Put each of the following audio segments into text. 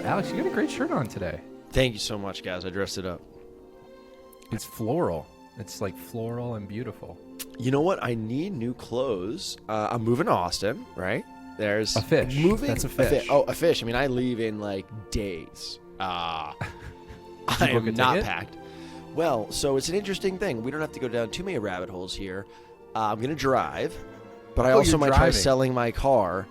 Alex, you got a great shirt on today. Thank you so much, guys. I dressed it up. It's floral. It's like floral and beautiful. You know what? I need new clothes. I'm moving to Austin, right? There's a fish. That's a fish. A fish. I mean, I leave in like days. I am not packed. Well, so it's an interesting thing. We don't have to go down too many rabbit holes here. I'm going to drive, but I also might try selling my car.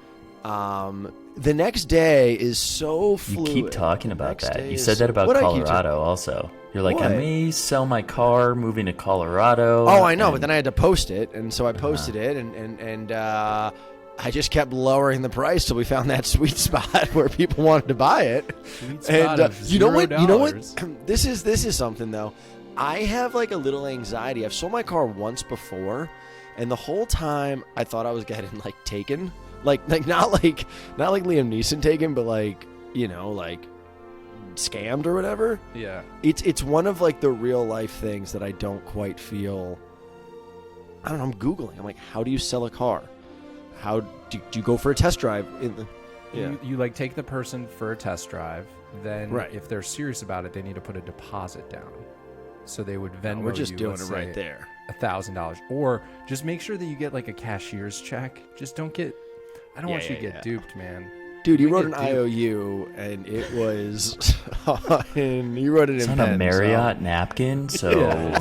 The next day is so fluid. You keep talking about that. You said that about Colorado also. You're like, I may sell my car moving to Colorado. Oh, I know, but then I had to post it, and so I posted it, and I just kept lowering the price till we found that sweet spot where people wanted to buy it. Sweet spot of $0. You know what? This is something though. I have like a little anxiety. I've sold my car once before, and the whole time I thought I was getting like taken. Like not like Liam Neeson taken, but like, you know, like scammed or whatever. Yeah. It's one of like the real life things that I don't quite feel. I don't know. I'm Googling. I'm like, how do you sell a car? How do you go for a test drive? You like take the person for a test drive. Then if they're serious about it, they need to put a deposit down. So they would Venmo you. We're just doing it right there. $1,000, or just make sure that you get like a cashier's check. Just don't get. I don't want you to get duped, man. Dude, you wrote an IOU, and it was, and you wrote it it's in on pen, a Marriott napkin, so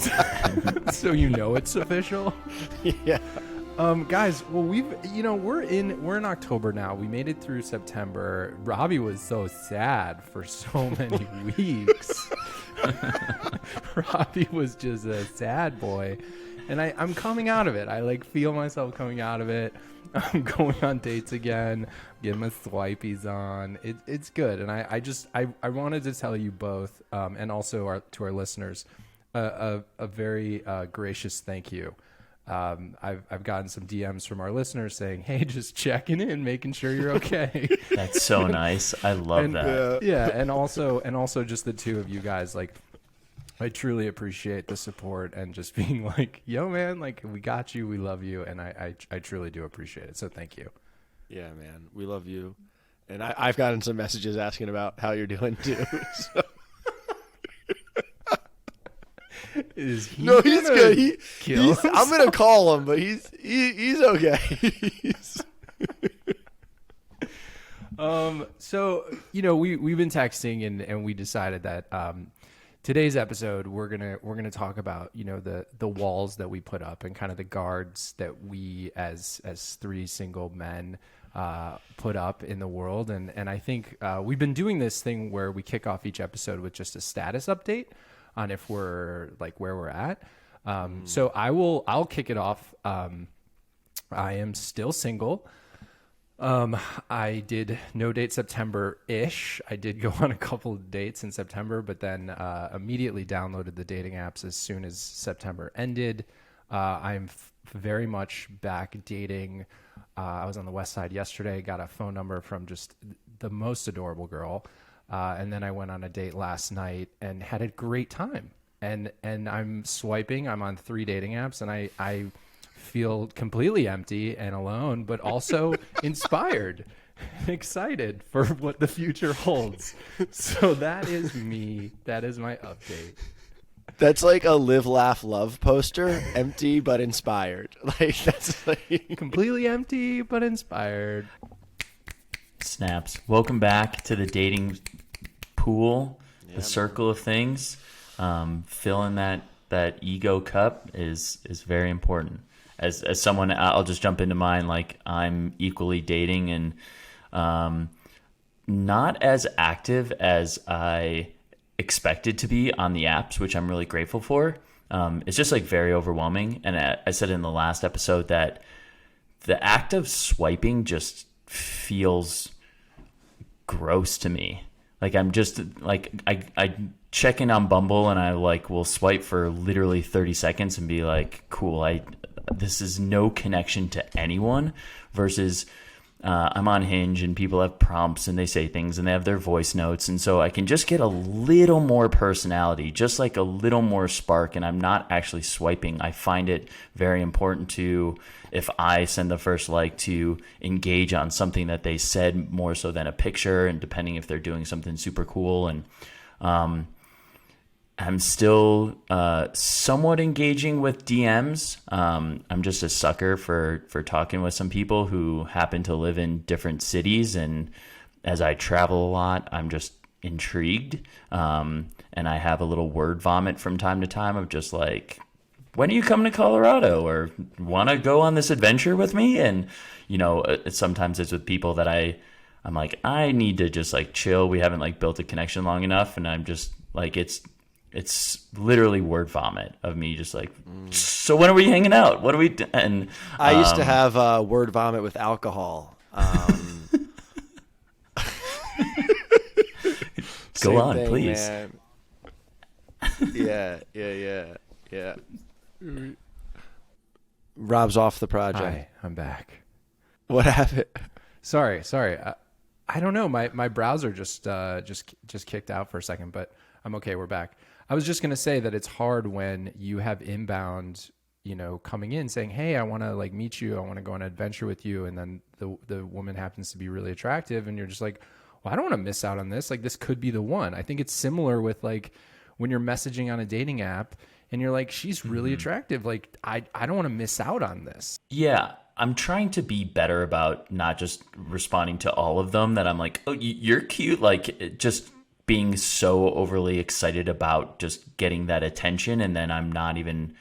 so you know it's official. Yeah. Guys, well, we're in October now. We made it through September. Robbie was so sad for so many weeks. Robbie was just a sad boy, and I'm coming out of it. I like feel myself coming out of it. I'm going on dates again, getting my swipies on. It's good, and I wanted to tell you both, and also to our listeners, a very gracious thank you. I've gotten some DMs from our listeners saying, "Hey, just checking in, making sure you're okay." That's so nice. I love that. Yeah, and also just the two of you guys, like, I truly appreciate the support and just being like, yo, man, like, we got you, we love you, and I truly do appreciate it. So thank you. Yeah, man, we love you, and I've gotten some messages asking about how you're doing too. So. Is he no, he's good. I'm gonna call him, but he's okay. So we've been texting and we decided that today's episode we're gonna talk about the walls that we put up and kind of the guards that we as three single men put up in the world, and I think we've been doing this thing where we kick off each episode with just a status update on if we're like where we're at. So I'll kick it off. I am still single. I did no date September-ish. I did go on a couple of dates in September, but then immediately downloaded the dating apps as soon as September ended. I'm very much back dating. I was on the West Side yesterday, got a phone number from just the most adorable girl. And then I went on a date last night and had a great time. And I'm swiping. I'm on 3 dating apps, and I feel completely empty and alone, but also inspired and excited for what the future holds. So that is me. That is my update. That's like a live, laugh, love poster. Empty but inspired. Like that's like completely empty but inspired. Snaps. Welcome back to the dating pool, the circle of things. Filling that ego cup is very important. As someone, I'll just jump into mine. Like, I'm equally dating and not as active as I expected to be on the apps, which I'm really grateful for. It's just like very overwhelming. And I said in the last episode that the act of swiping just feels gross to me. Like, I'm just like, I check in on Bumble and I like will swipe for literally 30 seconds and be like, cool, this is no connection to anyone, versus I'm on Hinge and people have prompts and they say things and they have their voice notes. And so I can just get a little more personality, just like a little more spark. And I'm not actually swiping. I find it very important to, if I send the first like, to engage on something that they said more so than a picture. And depending if they're doing something super cool. And I'm still somewhat engaging with DMs. I'm just a sucker for talking with some people who happen to live in different cities. And as I travel a lot, I'm just intrigued. And I have a little word vomit from time to time of just like, when are you coming to Colorado, or want to go on this adventure with me? And, sometimes it's with people that I'm like, I need to just like chill. We haven't like built a connection long enough. And I'm just like, it's literally word vomit of me just like, so when are we hanging out? What are we and I used to have word vomit with alcohol. Go on, thing, please. Man. Yeah. Rob's off the project. Hi, I'm back. What happened? Sorry. I don't know. My browser just kicked out for a second, but I'm okay. We're back. I was just going to say that it's hard when you have inbound, coming in saying, hey, I want to like meet you. I want to go on an adventure with you. And then the woman happens to be really attractive. And you're just like, well, I don't want to miss out on this. Like, this could be the one. I think it's similar with like when you're messaging on a dating app and you're like, she's really attractive. Like, I don't want to miss out on this. Yeah. I'm trying to be better about not just responding to all of them that I'm like, oh, you're cute. Like, just being so overly excited about just getting that attention, and then I'm not even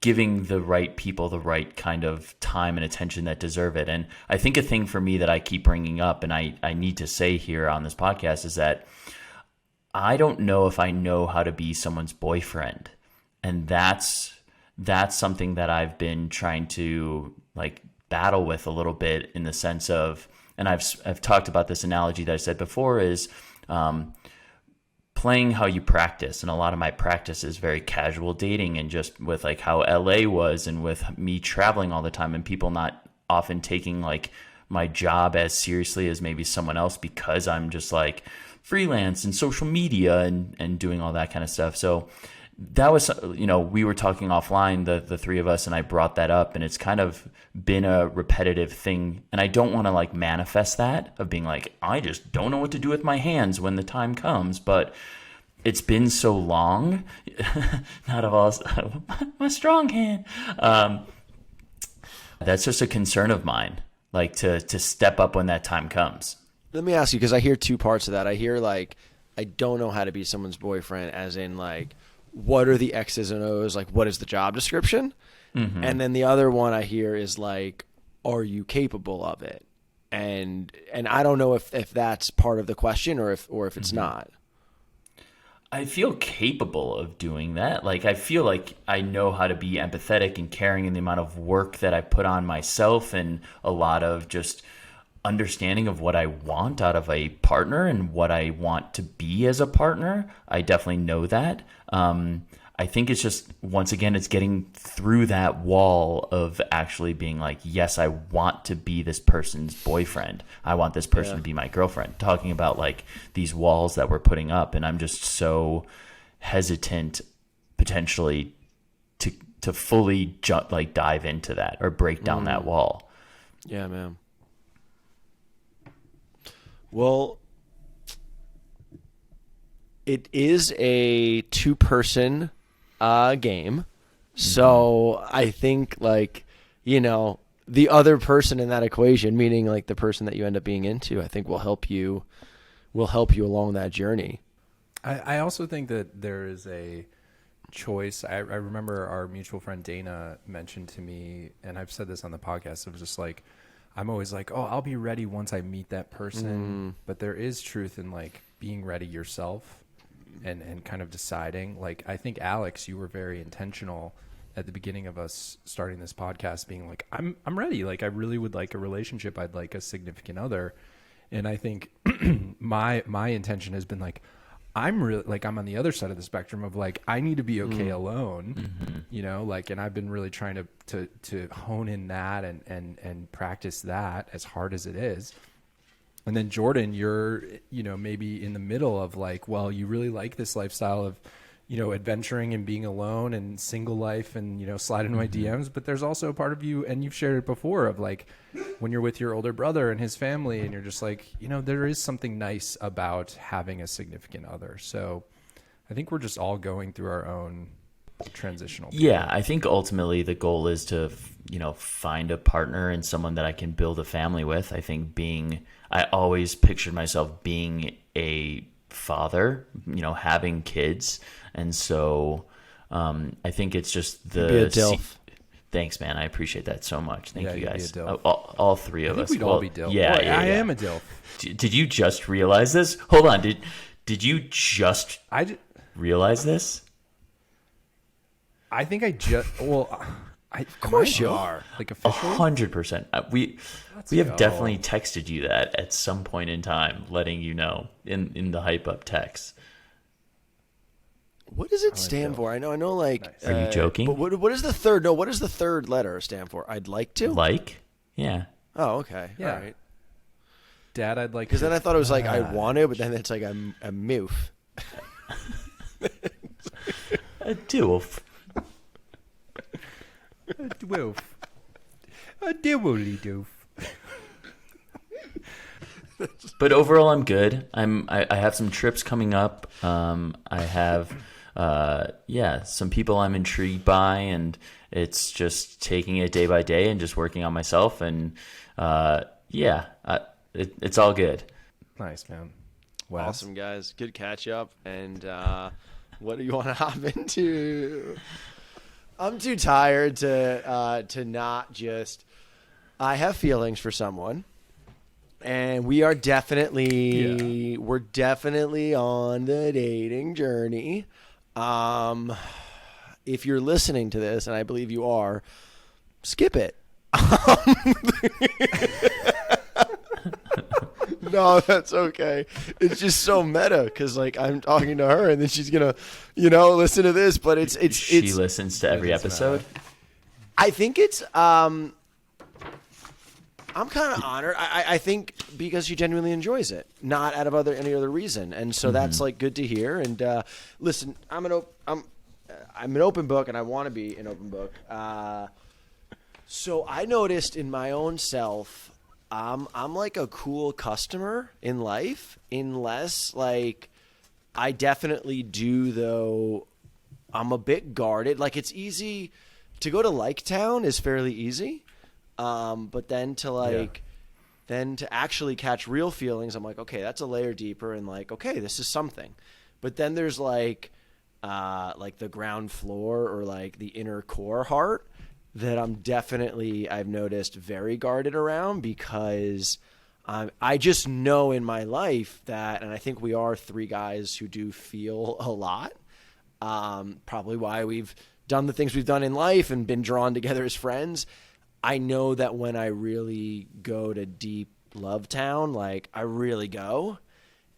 giving the right people the right kind of time and attention that deserve it. And I think a thing for me that I keep bringing up, and I need to say here on this podcast, is that I don't know if I know how to be someone's boyfriend. And that's something that I've been trying to like battle with a little bit, in the sense of, and I've talked about this analogy that I said before, is playing how you practice. And a lot of my practice is very casual dating, and just with like how LA was, and with me traveling all the time and people not often taking like my job as seriously as maybe someone else, because I'm just like freelance and social media and doing all that kind of stuff. So that was, we were talking offline, the three of us, and I brought that up, and it's kind of been a repetitive thing. And I don't want to like manifest that of being like, I just don't know what to do with my hands when the time comes. But it's been so long, not of all my strong hand. That's just a concern of mine, like to step up when that time comes. Let me ask you, because I hear two parts of that. I hear like, I don't know how to be someone's boyfriend, as in like, what are the X's and O's? Like, what is the job description? Mm-hmm. And then the other one I hear is like, are you capable of it? And I don't know if that's part of the question, or if it's not. I feel capable of doing that. Like, I feel like I know how to be empathetic and caring in the amount of work that I put on myself, and a lot of just understanding of what I want out of a partner and what I want to be as a partner. I definitely know that. I think it's just, once again, it's getting through that wall of actually being like, yes, I want to be this person's boyfriend. I want this person to be my girlfriend. Talking about like these walls that we're putting up, and I'm just so hesitant potentially to fully dive into that or break down that wall. Yeah, man. Well, it is a two-person game. So I think like, the other person in that equation, meaning like the person that you end up being into, I think will help you along that journey. I also think that there is a choice. I remember our mutual friend Dana mentioned to me, and I've said this on the podcast, it was just like, I'm always like, oh, I'll be ready once I meet that person. But there is truth in like being ready yourself and kind of deciding. Like, I think, Alex, you were very intentional at the beginning of us starting this podcast, being like, I'm ready. Like, I really would like a relationship. I'd like a significant other. And I think my intention has been like, I'm really like, I'm on the other side of the spectrum of like, I need to be okay alone, you know, like, and I've been really trying to hone in that and practice that as hard as it is. And then Jordan, you're, you know, maybe in the middle of like, well, you really like this lifestyle of, you know, adventuring and being alone and single life and, you know, sliding my DMs. But there's also a part of you, and you've shared it before, of like when you're with your older brother and his family and you're just like, you know, there is something nice about having a significant other. So I think we're just all going through our own transitional period. Yeah, I think ultimately the goal is to, you know, find a partner and someone that I can build a family with. I think I always pictured myself being a father, you know, having kids. And so I think it's just the... Be a DILF. Thanks, man. I appreciate that so much. Thank you you'd be guys. a DILF. All three of us. We'd all be DILF. Yeah, Boy, yeah, I yeah. am a DILF. Did you just realize this? Hold on. Did you just realize this? I think I just, well, Of course you are. like officially. 100%. We go. have definitely texted you that at some point in time, letting you know in the hype up text. What does it stand for? I know. Like, Nice. Are you joking? But what is the third? No, what does the third letter stand for? I'd like to. Like? Yeah. Oh, okay. Yeah. All right. Dad, I'd like Because to. then I thought it was like I want to, but then it's like a moof. A doof. A doof. A dibbly doof. But overall, I'm good. I have some trips coming up. I have, some people I'm intrigued by, and it's just taking it day by day and just working on myself. And it's all good. Nice, man. Wow. Awesome, guys. Good catch up. And what do you want to hop into? I'm too tired to not just. I have feelings for someone. And we are definitely we're definitely on the dating journey. If you're listening to this, and I believe you are, skip it. No, that's okay. It's just so meta because like I'm talking to her, and then she's gonna, listen to this. But it's She listens to every episode. I think it's I'm kind of honored. I think because she genuinely enjoys it, not out of any other reason, and so that's like good to hear. And listen, I'm an open book, and I want to be an open book. So I noticed in my own self, I'm like a cool customer in life, unless like I definitely do though. I'm a bit guarded. Like it's easy to go to Like Town is fairly easy. But then to actually catch real feelings, I'm like, okay, that's a layer deeper, and like, okay, this is something. But then there's like the ground floor or like the inner core heart that I've noticed very guarded around because I just know in my life that, and I think we are three guys who do feel a lot. Probably why we've done the things we've done in life and been drawn together as friends. I know that when I really go to deep love town, like I really go.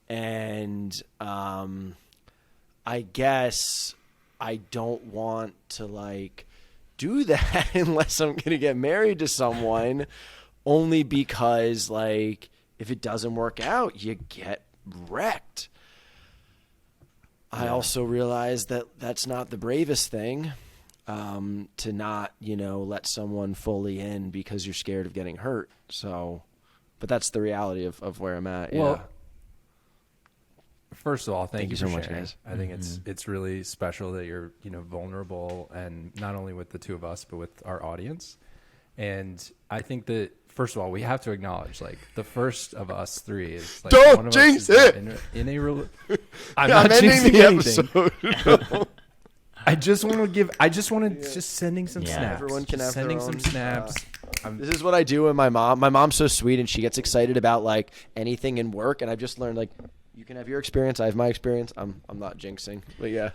And I guess I don't want to like do that unless I'm going to get married to someone, only because like if it doesn't work out, you get wrecked. I also realize that that's not the bravest thing. To not, let someone fully in because you're scared of getting hurt. So, but that's the reality of where I'm at. Yeah. Well, first of all, thank you so for much, sharing. guys. I think it's really special that you're, vulnerable, and not only with the two of us, but with our audience. And I think that, first of all, we have to acknowledge, like, the first of us three is like, Don't one of jinx us is it! In a I'm not ending jinxing the anything. episode. I just want to just sending some Yeah. snaps. Everyone can Just have their sending some own, snaps. This is what I do with my mom. My mom's so sweet, and she gets excited about like anything in work. And I've just learned like you can have your experience, I have my experience. I'm not jinxing, but yeah.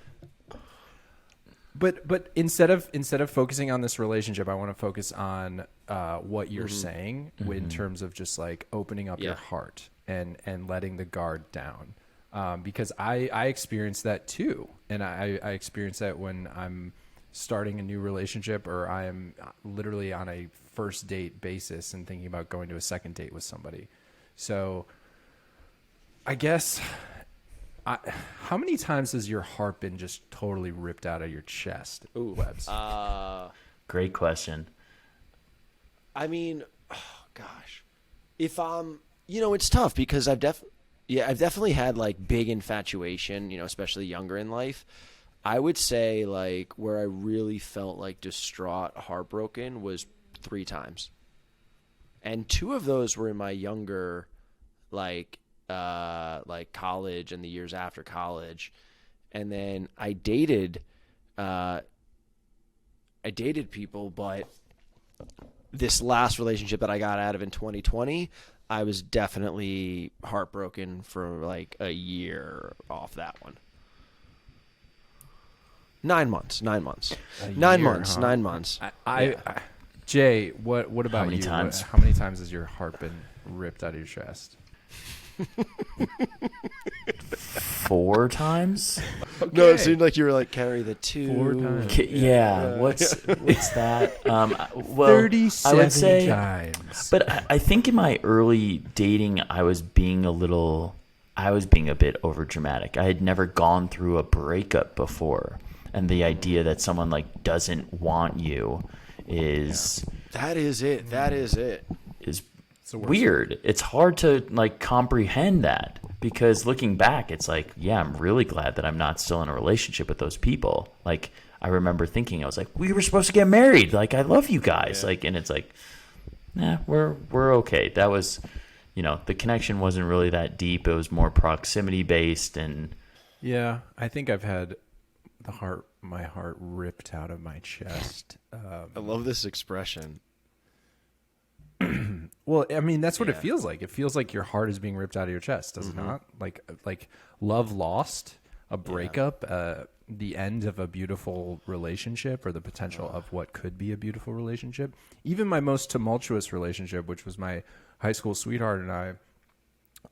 But instead of focusing on this relationship, I want to focus on what you're saying in terms of just like opening up your heart and letting the guard down. because I experienced that too. And I experienced that when I'm starting a new relationship, or I am literally on a first date basis and thinking about going to a second date with somebody. So I guess, how many times has your heart been just totally ripped out of your chest, Webbs? Great question. I mean, oh, gosh, if it's tough because I've definitely had like big infatuation, especially younger in life. I would say like where I really felt like distraught, heartbroken was 3 times. And 2 of those were in my younger, like college and the years after college. And then I dated people, but this last relationship that I got out of in 2020, I was definitely heartbroken for like a year off that one. 9 months. 9 months. A 9 year, months. huh? 9 months. Jay, what about many you? times? How many times has your heart been ripped out of your chest? 4 times? No, it seemed like you were like carry the 2. 4 times. Yeah. What's that? Well, 37 I would say, times. but I think in my early dating, I was being a bit over dramatic. I had never gone through a breakup before, and the idea that someone like doesn't want you is That is it. is the worst. weird. It's hard to like comprehend that, because looking back, it's like, yeah, I'm really glad that I'm not still in a relationship with those people. Like, I remember thinking, I was like, we were supposed to get married. Like, I love you guys. Yeah. Like, and it's like, nah, we're okay. That was, the connection wasn't really that deep. It was more proximity based, and Yeah, I think I've had my heart ripped out of my chest. I love this expression. Well, I mean, that's what it Yeah. feels like. It feels like your heart is being ripped out of your chest, does it not? Like love lost, a breakup, the end of a beautiful relationship, or the potential of what could be a beautiful relationship. Even my most tumultuous relationship, which was my high school sweetheart and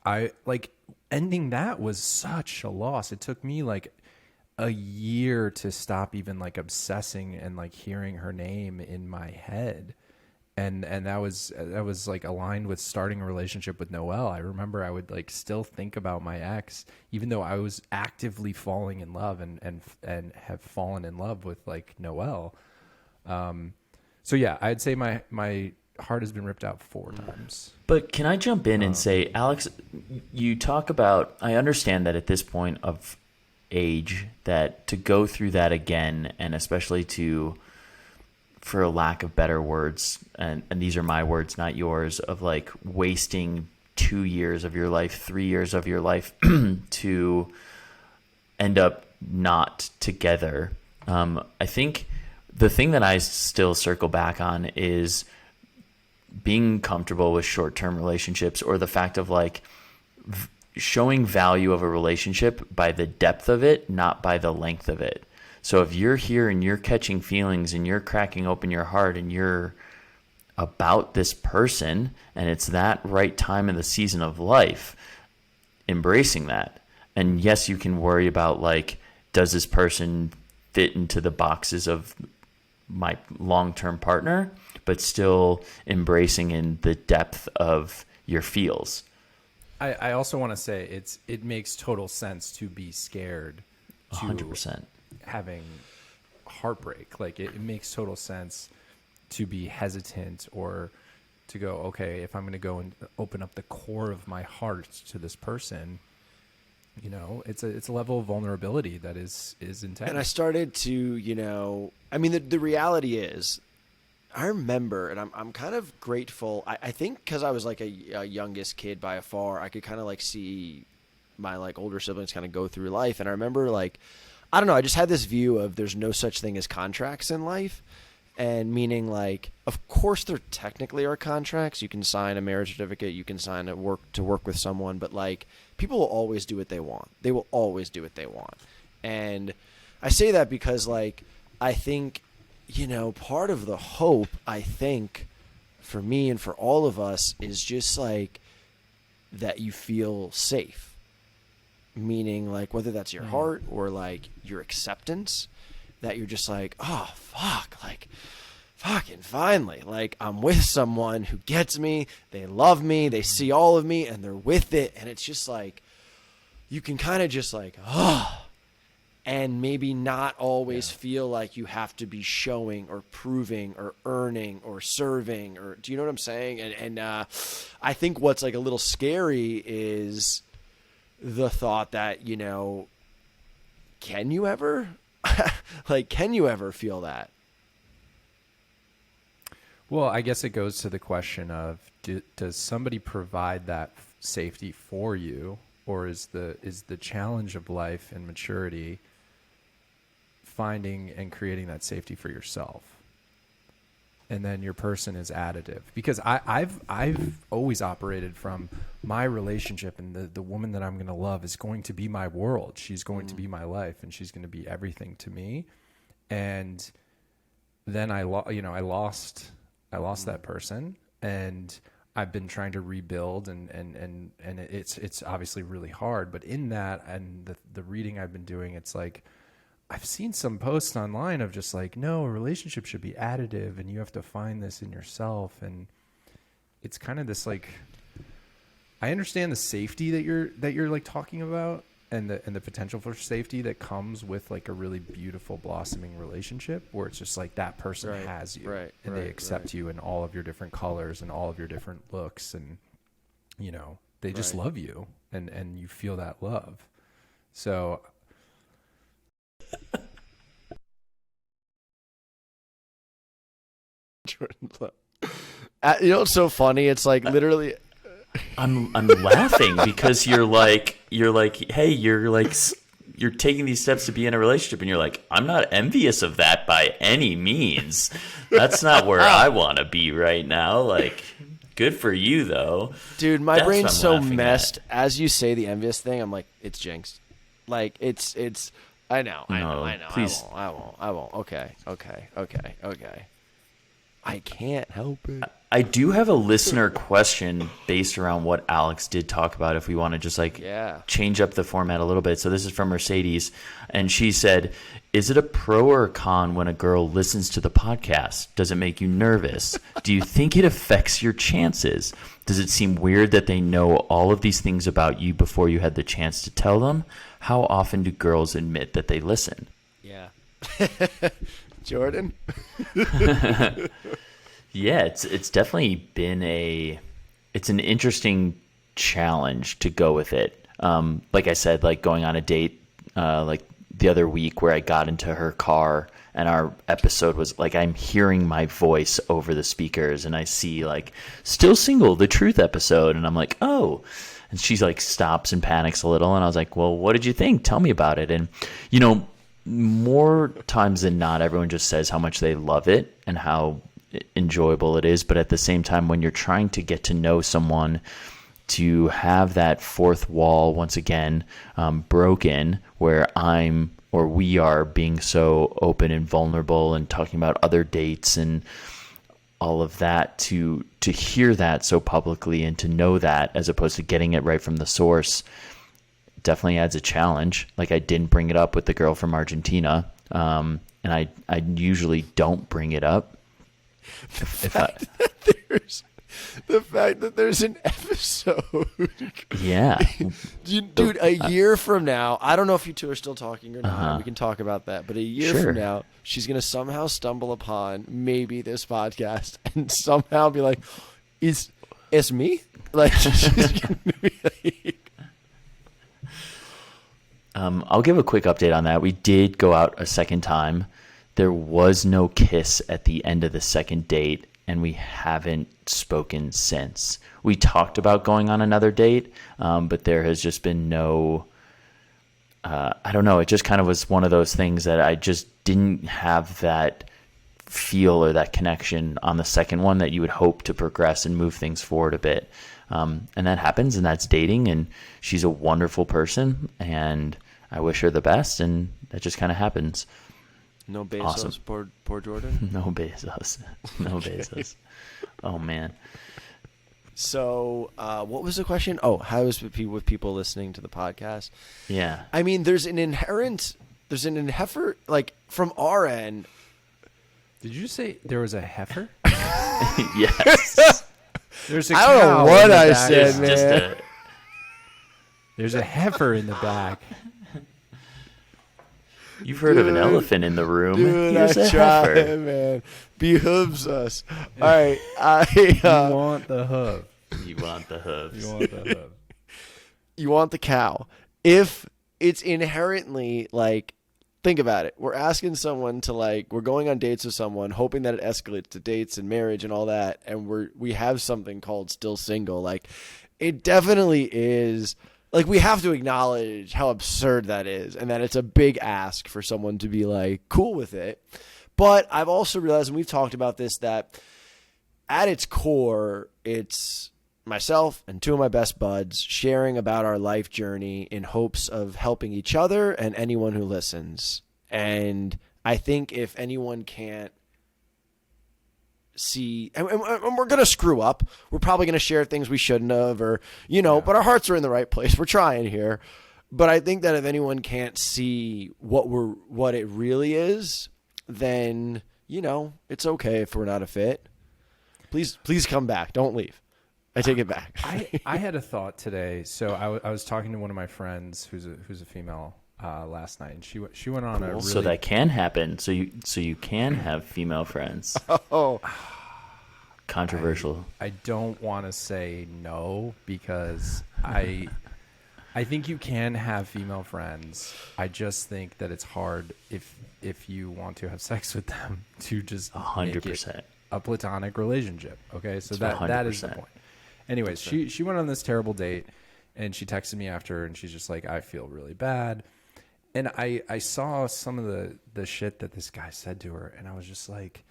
I like ending that was such a loss. It took me like a year to stop even like obsessing and like hearing her name in my head. And that was like aligned with starting a relationship with Noelle. I remember I would like still think about my ex, even though I was actively falling in love and have fallen in love with like Noelle. So yeah, I'd say my heart has been ripped out 4 times. But can I jump in and say, Alex, you talk about, I understand that at this point of age, that to go through that again, and especially to, for a lack of better words, and these are my words, not yours, of like wasting 2 years of your life, 3 years of your life to end up not together. I think the thing that I still circle back on is being comfortable with short-term relationships, or the fact of like showing value of a relationship by the depth of it, not by the length of it. So if you're here and you're catching feelings and you're cracking open your heart and you're about this person, and it's that right time in the season of life, embracing that. And yes, you can worry about like, does this person fit into the boxes of my long-term partner, but still embracing in the depth of your feels. I also want to say it makes total sense to be scared to 100%. having heartbreak. Like it makes total sense to be hesitant, or to go, okay, if I'm going to go and open up the core of my heart to this person, it's a level of vulnerability that is intense. And I started to, I mean, the reality is, I remember, and I'm kind of grateful. I think because I was like a youngest kid by far, I could kind of like see my like older siblings kind of go through life. And I remember like, I don't know, I just had this view of there's no such thing as contracts in life. And meaning like, of course there technically are contracts. You can sign a marriage certificate, you can sign to work with someone, but like people will always do what they want. They will always do what they want. And I say that because like, I think, part of the hope, I think, for me and for all of us is just like that you feel safe. meaning like whether that's your heart or like your acceptance, that you're just like, oh fuck, like fucking finally, like I'm with someone who gets me, they love me, they see all of me, and they're with it, and it's just like you can kind of just like, oh, and maybe not always feel like you have to be showing or proving or earning or serving, or do you know what I'm saying? And I think what's like a little scary is the thought that, you know, can you ever feel that? Well, I guess it goes to the question of, does somebody provide that safety for you, or is the challenge of life and maturity finding and creating that safety for yourself? And then your person is additive, because I've always operated from my relationship, and the woman that I'm going to love is going to be my world. She's going to be my life, and she's going to be everything to me. And then I lost that person, and I've been trying to rebuild, and it's obviously really hard. But in that, and the reading I've been doing, it's like, I've seen some posts online of just like, no, a relationship should be additive, and you have to find this in yourself. And it's kind of this like, I understand the safety that you're like talking about, and the potential for safety that comes with like a really beautiful blossoming relationship, where it's just like that person has you, and they accept you in all of your different colors and all of your different looks, and you know, they just love you, and you feel that love. So Jordan, you know what's so funny? It's like literally, I'm laughing because you're like, hey, you're taking these steps to be in a relationship, and you're like, I'm not envious of that by any means. That's not where I want to be right now. Like, good for you though, dude. My That's brain's what I'm so laughing messed. at. As you say the envious thing, I'm like, it's jinxed. Like it's. I know. Please. I won't. Okay. I can't help it. I do have a listener question based around what Alex did talk about, if we want to just change up the format a little bit. So this is from Mercedes, and she said, is it a pro or a con when a girl listens to the podcast? Does it make you nervous? Do you think it affects your chances? Does it seem weird that they know all of these things about you before you had the chance to tell them? How often do girls admit that they listen? Yeah. Jordan? Yeah, it's definitely been it's an interesting challenge to go with it. Like I said, like going on a date, like the other week where I got into her car, and our episode was like, I'm hearing my voice over the speakers, and I see like still single, the truth episode. And I'm like, oh, and she's like stops and panics a little. And I was like, well, what did you think? Tell me about it. And, you know, more times than not, everyone just says how much they love it and how enjoyable it is. But at the same time, when you're trying to get to know someone, to have that fourth wall once again broken, where we are being so open and vulnerable and talking about other dates and all of that, to hear that so publicly and to know that, as opposed to getting it right from the source, definitely adds a challenge. Like, I didn't bring it up with the girl from Argentina, and I usually don't bring it up. The fact that there's an episode. Yeah. Dude, a year from now, I don't know if you two are still talking or not. We can talk about that. But a year from now, she's going to somehow stumble upon maybe this podcast and somehow be like, it's me? Like, she's going to be like... I'll give a quick update on that. We did go out a second time. There was no kiss at the end of the second date, and we haven't spoken since. We talked about going on another date, but there has just been no, I don't know, it just kind of was one of those things that I just didn't have that feel or that connection on the second one that you would hope to progress and move things forward a bit. And that happens, and that's dating, and she's a wonderful person, and I wish her the best, and that just kind of happens. No Bezos, Awesome. poor Jordan? No Bezos. No Bezos. Oh, man. So, what was the question? Oh, how is it with people listening to the podcast? Yeah. I mean, there's an inherent like from our end. Did you say there was a heifer? Yes. There's a I don't cow know what in the I back. said, It's just man. There's a heifer in the back. You've heard of an elephant in the room. Dude, Here's I a try, heifer. man. Behooves us. All right, You want the hoof. You want the hooves. You want the hoof. you want the cow. If it's inherently like, think about it. We're asking someone to like, we're going on dates with someone, hoping that it escalates to dates and marriage and all that, and we have something called still single. Like, it definitely is. Like, we have to acknowledge how absurd that is, and that it's a big ask for someone to be like cool with it. But I've also realized, and we've talked about this, that at its core, it's myself and two of my best buds sharing about our life journey in hopes of helping each other and anyone who listens. And I think if anyone can't see, and we're going to screw up, we're probably going to share things we shouldn't have, or, but our hearts are in the right place. We're trying here. But I think that if anyone can't see what it really is, then, it's okay if we're not a fit. Please come back. Don't leave. I take it back. I had a thought today. So I was talking to one of my friends who's a female last night, and she went on a really, So that can happen. So you can have female friends. Oh, Controversial. I don't want to say no because I think you can have female friends. I just think that it's hard if you want to have sex with them to just 100%. a platonic relationship. Okay, so that is the 100%. point. Anyways, she went on this terrible date, and she texted me after, and she's just like, I feel really bad. And I saw some of the shit that this guy said to her, and I was just like,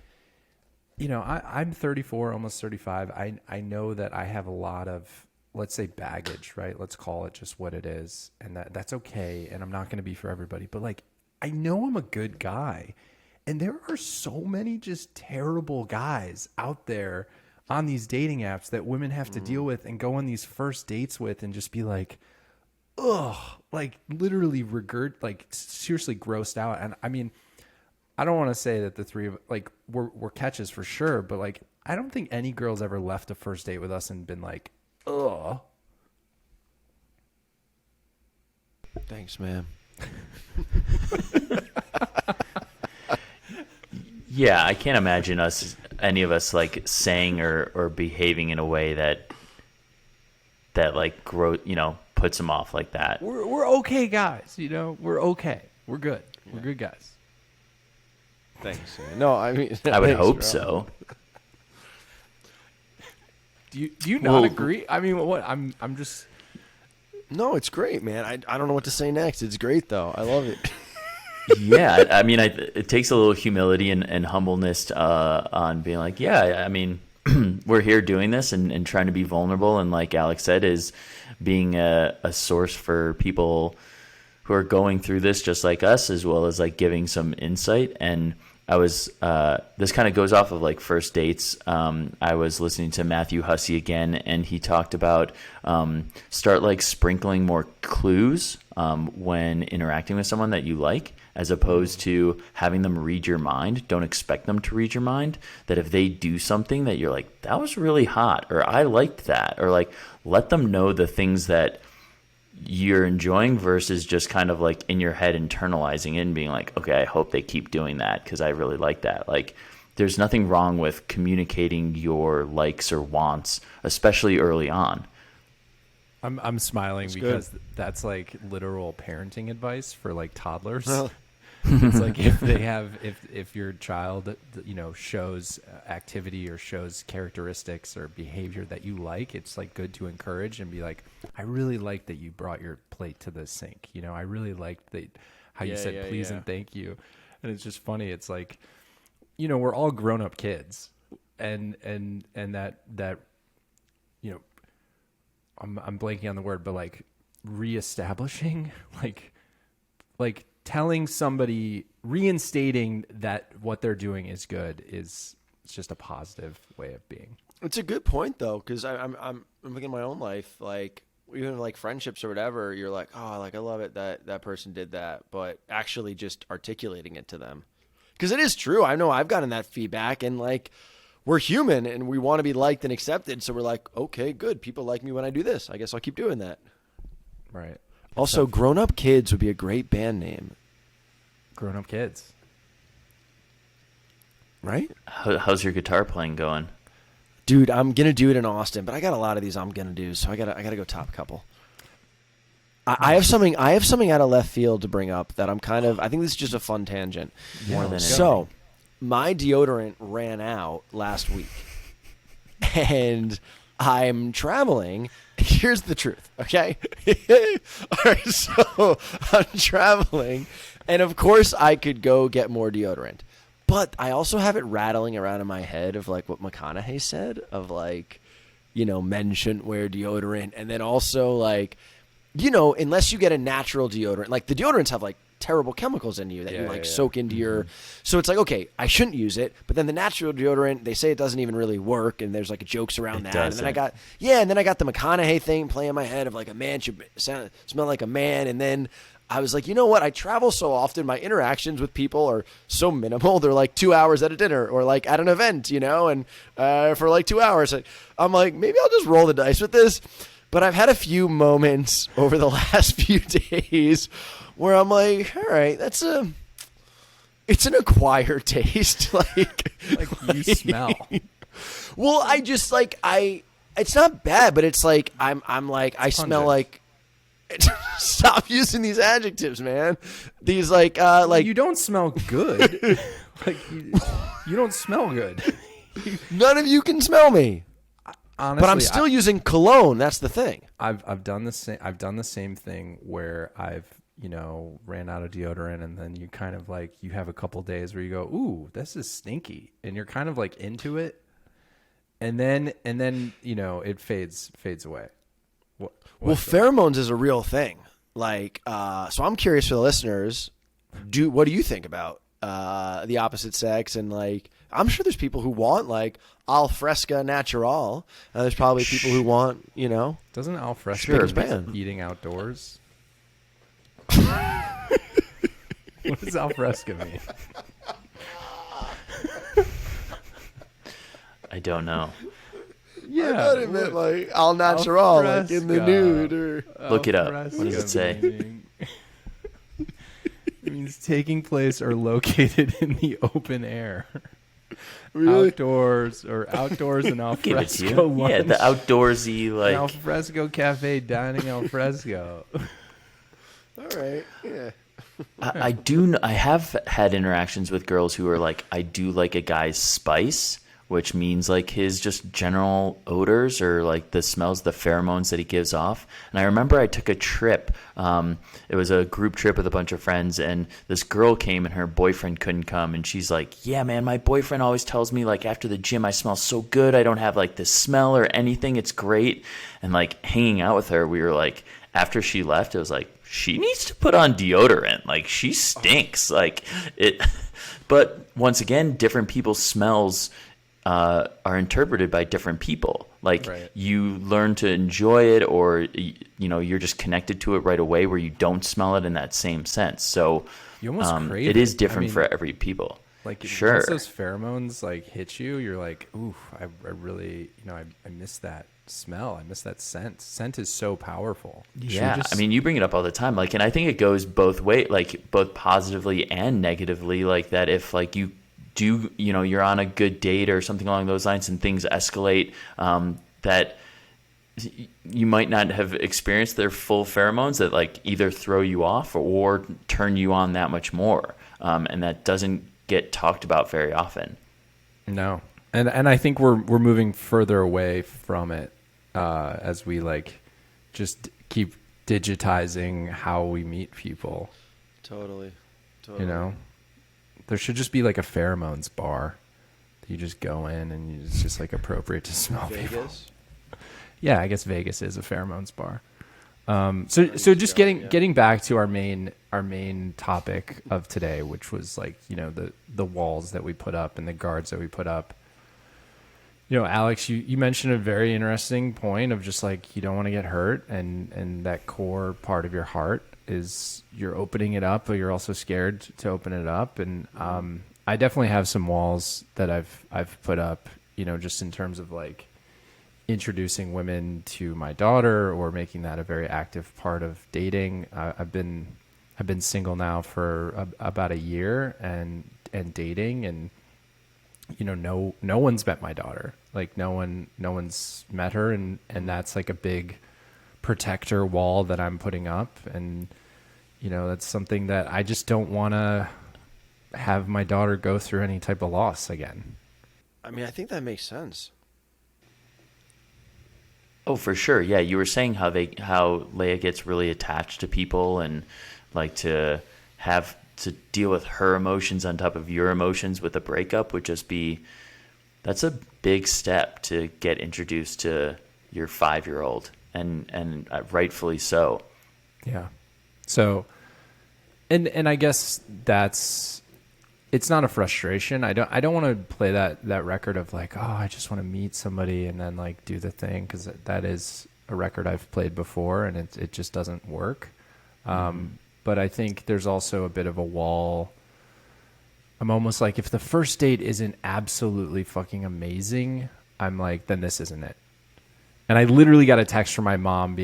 I'm 34, almost 35. I know that I have a lot of, let's say, baggage, right? Let's call it just what it is, and that's okay, and I'm not going to be for everybody. But, like, I know I'm a good guy, and there are so many just terrible guys out there on these dating apps that women have to deal with and go on these first dates with and just be like, ugh, like literally like seriously grossed out. And I mean, I don't want to say that the three of like we're catches for sure, but like I don't think any girl's ever left a first date with us and been like, ugh. thanks, man. Yeah, I can't imagine any of us like saying or behaving in a way that like puts them off like that. We're okay guys, we're okay. We're good. We're good guys. Thanks, man. No, I mean, I would thanks, hope bro. so. Do you not agree? I mean, what I'm just. No, it's great, man. I don't know what to say next. It's great though. I love it. Yeah, I mean, it takes a little humility and humbleness on being like, yeah, I mean, we're here doing this and trying to be vulnerable. And like Alex said, is being a source for people who are going through this just like us, as well as like giving some insight. And I was this kind of goes off of like first dates. I was listening to Matthew Hussey again, and he talked about start like sprinkling more clues when interacting with someone that you like, as opposed to having them read your mind. Don't expect them to read your mind. That if they do something that you're like, that was really hot, or I liked that, or like let them know the things that you're enjoying versus just kind of like in your head internalizing it and being like, okay, I hope they keep doing that because I really like that. Like there's nothing wrong with communicating your likes or wants, especially early on. I'm smiling because that's like literal parenting advice for like toddlers. It's like if your child shows activity or shows characteristics or behavior that you like, it's like good to encourage and be like, I really like that you brought your plate to the sink. I really liked how you said please and thank you. And it's just funny. It's like, we're all grown up kids, and that I'm blanking on the word, but like reestablishing, like telling somebody, reinstating that what they're doing is good it's just a positive way of being. It's a good point though, because I'm looking at my own life, like even like friendships or whatever. You're like, oh, like I love it that that person did that, but actually just articulating it to them, because it is true. I know I've gotten that feedback, and like we're human and we want to be liked and accepted, so we're like, okay, good. People like me when I do this. I guess I'll keep doing that. Right. Also, Grown Up Kids would be a great band name, Grown Up Kids. right? How's your guitar playing going? Dude, I'm gonna do it in Austin, but I got a lot of these I'm gonna do, so I gotta go top couple. I have something out of left field to bring up that I think this is just a fun tangent. More than So, my deodorant ran out last week, and I'm traveling. Here's the truth, okay? All right, so I'm traveling, and of course I could go get more deodorant. But I also have it rattling around in my head of like what McConaughey said of like, men shouldn't wear deodorant. And then also like, unless you get a natural deodorant, like the deodorants have like terrible chemicals in you that you like soak into your, so it's like, okay, I shouldn't use it. But then the natural deodorant, they say it doesn't even really work. And there's like jokes around that. Doesn't. And then I got the McConaughey thing playing in my head of like a man should smell like a man. And then I was like, you know what? I travel so often. My interactions with people are so minimal. They're like 2 hours at a dinner or like at an event, and for like 2 hours. I'm like, maybe I'll just roll the dice with this. But I've had a few moments over the last few days where I'm like, all right, it's an acquired taste. like you smell. Well, I just like, it's not bad, but it's like, I'm like, I smell like, stop using these adjectives, man. These like you don't smell good. Like you don't smell good. None of you can smell me. Honestly, but I'm still using cologne. That's the thing. I've done the same. I've done the same thing where I've ran out of deodorant, and then you kind of like you have a couple days where you go, ooh, this is stinky, and you're kind of like into it, and then it fades away. Well, pheromones is a real thing. Like, so I'm curious for the listeners. What do you think about the opposite sex? And like, I'm sure there's people who want like al fresca natural. There's probably people who want, Doesn't al fresco mean eating outdoors? What does al fresco mean? I don't know. Yeah, I thought it meant like al natural, like in the nude. Or look it up. What does it say? It means taking place or located in the open air. Really? Outdoors and al Give it to fresco you. lunch. Yeah, the outdoorsy like Al fresco cafe dining al fresco. All right, yeah. I have had interactions with girls who are like, I do like a guy's spice, which means like his just general odors or like the smells, the pheromones that he gives off. And I remember I took a trip. It was a group trip with a bunch of friends, and this girl came and her boyfriend couldn't come. And she's like, yeah, man, my boyfriend always tells me like after the gym I smell so good. I don't have like this smell or anything. It's great. And like hanging out with her, we were like, after she left, it was like, she needs to put on deodorant. Like she stinks. Like it. But once again, different people's smells are interpreted by different people. Like you learn to enjoy it, or you're just connected to it right away, where you don't smell it in that same sense. So you almost crave it is different for every people. Like sure, once those pheromones like hit you, you're like, ooh, I really, I miss that smell. I miss that scent. Scent is so powerful. Yeah, I mean, you bring it up all the time. Like, and I think it goes both ways, like both positively and negatively. Like that, if like you do, you're on a good date or something along those lines, and things escalate, that you might not have experienced their full pheromones that like either throw you off or turn you on that much more, and that doesn't get talked about very often. No, and I think we're moving further away from it as we like just keep digitizing how we meet people. Totally. There should just be like a pheromones bar. You just go in and it's just like appropriate to smell people. Yeah, I guess Vegas is a pheromones bar. So just getting back to our main topic of today, which was like, the walls that we put up and the guards that we put up. Alex, you mentioned a very interesting point of just like you don't want to get hurt, and that core part of your heart is you're opening it up, but you're also scared to open it up. And I definitely have some walls that I've put up, just in terms of like introducing women to my daughter or making that a very active part of dating. I've been single now for about a year and dating, and no one's met my daughter. Like no one's met her, and that's like a big protector wall that I'm putting up. And that's something that I just don't want to have my daughter go through any type of loss again. I mean, I think that makes sense. Oh, for sure. Yeah, you were saying how Leia gets really attached to people and like to have to deal with her emotions on top of your emotions with a breakup would just be, that's a big step to get introduced to your 5-year-old, and rightfully so. Yeah. So, and I guess it's not a frustration. I don't want to play that record of like, oh, I just want to meet somebody and then like do the thing, because that is a record I've played before and it just doesn't work. But I think there's also a bit of a wall. I'm almost like, if the first date isn't absolutely fucking amazing, I'm like, then this isn't it. And I literally got a text from my mom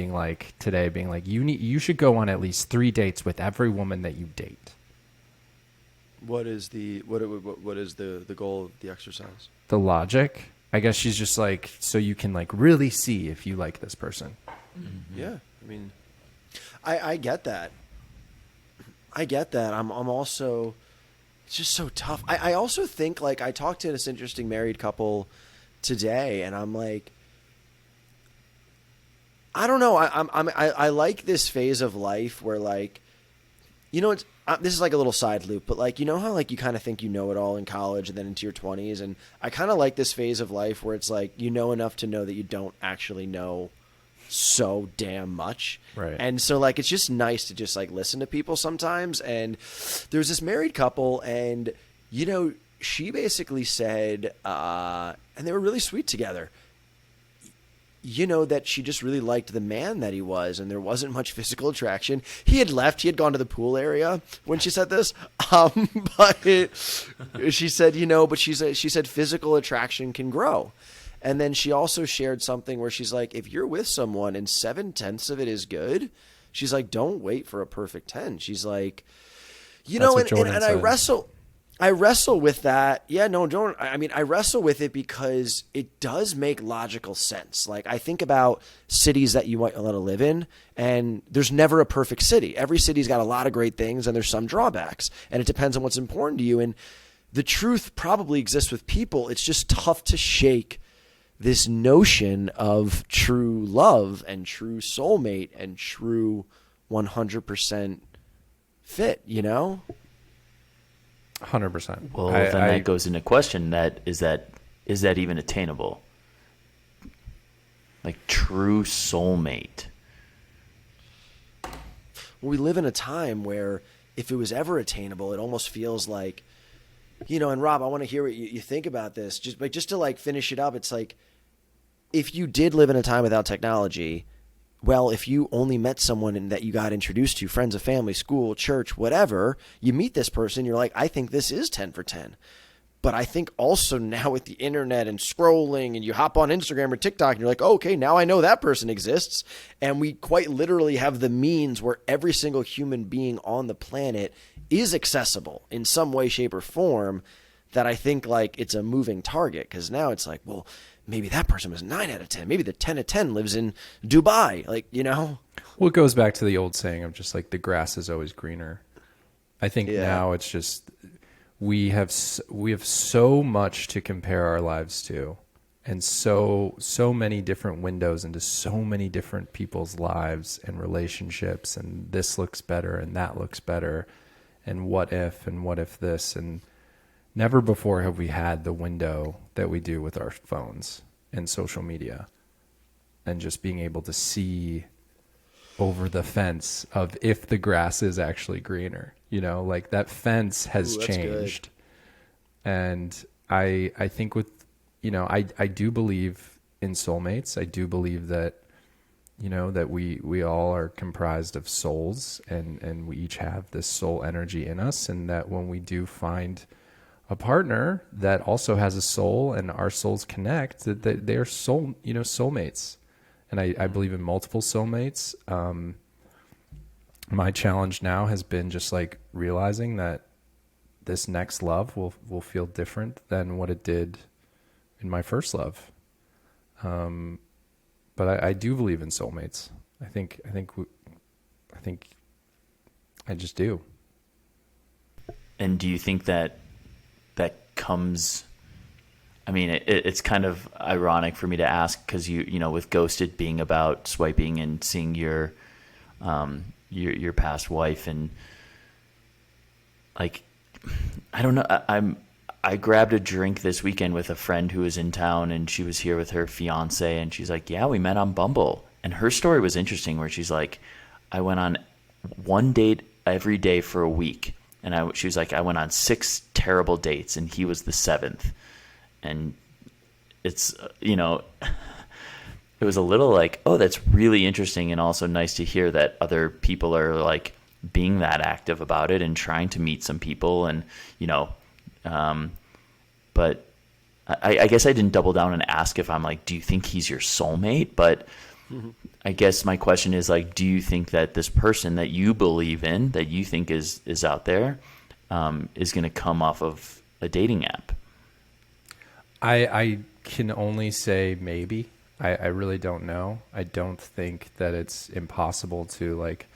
today being like, you should go on at least 3 dates with every woman that you date. What is the goal of the exercise? The logic, I guess she's just like, so you can like really see if you like this person. Mm-hmm. Yeah. I mean, I get that. I'm also, it's just so tough. I also think, like, I talked to this interesting married couple today, and I'm like, I don't know. I like this phase of life where, like, it's, this is like a little side loop, but like, how like you kind of think you know it all in college and then into your 20s, and I kind of like this phase of life where it's like you know enough to know that you don't actually know so damn much. Right. And so like it's just nice to just like listen to people sometimes. And there's this married couple, and she basically said, and they were really sweet together, that she just really liked the man that he was, and there wasn't much physical attraction. He had left. He had gone to the pool area when she said this. But she said, but she said physical attraction can grow. And then she also shared something where she's like, if you're with someone and 7/10 of it is good, she's like, don't wait for a perfect 10. She's like, and I wrestle with that. Yeah, no, don't. I mean, I wrestle with it because it does make logical sense. Like, I think about cities that you might want to live in, and there's never a perfect city. Every city's got a lot of great things, and there's some drawbacks, and it depends on what's important to you. And the truth probably exists with people. It's just tough to shake this notion of true love and true soulmate and true 100% fit, 100%. Well, then that goes into question, is that even attainable? Like true soulmate. Well, we live in a time where if it was ever attainable, it almost feels like, and Rob, I want to hear what you think about this. Just to like finish it up, it's like, if you did live in a time without technology, well, if you only met someone that you got introduced to, friends of family, school, church, whatever, you meet this person, you're like, I think this is 10 for 10. But I think also now with the internet and scrolling, and you hop on Instagram or TikTok and you're like, oh, okay, now I know that person exists. And we quite literally have the means where every single human being on the planet is accessible in some way, shape, or form, that I think like it's a moving target. Because now it's like, well, maybe that person was 9 out of 10. Maybe the 10 of 10 lives in Dubai. Like, Well, it goes back to the old saying of just like the grass is always greener. I think now it's just we have so much to compare our lives to, and so many different windows into so many different people's lives and relationships, and this looks better and that looks better, and what if this, and never before have we had the window that we do with our phones and social media, and just being able to see over the fence of if the grass is actually greener, like that fence has changed. Good. And I think with I do believe in soulmates. I do believe that, that we all are comprised of souls, and we each have this soul energy in us. And that when we do find a partner that also has a soul and our souls connect, that they are soulmates. And I believe in multiple soulmates. My challenge now has been just like realizing that this next love will feel different than what it did in my first love. But I do believe in soulmates. I think I just do. And do you think that comes? I mean, it's kind of ironic for me to ask because with Ghosted being about swiping and seeing your past wife, and like, I don't know. I grabbed a drink this weekend with a friend who was in town, and she was here with her fiance, and she's like, yeah, we met on Bumble. And her story was interesting, where she's like, I went on one date every day for a week. And she was like, I went on 6 terrible dates, and he was the 7th. And it's, it was a little like, oh, that's really interesting, and also nice to hear that other people are like being that active about it and trying to meet some people. And, but I guess I didn't double down and ask if I'm like, do you think he's your soulmate? But I guess my question is like, do you think that this person that you believe in, that you think is out there, is going to come off of a dating app? I can only say maybe. I really don't know. I don't think that it's impossible to, like,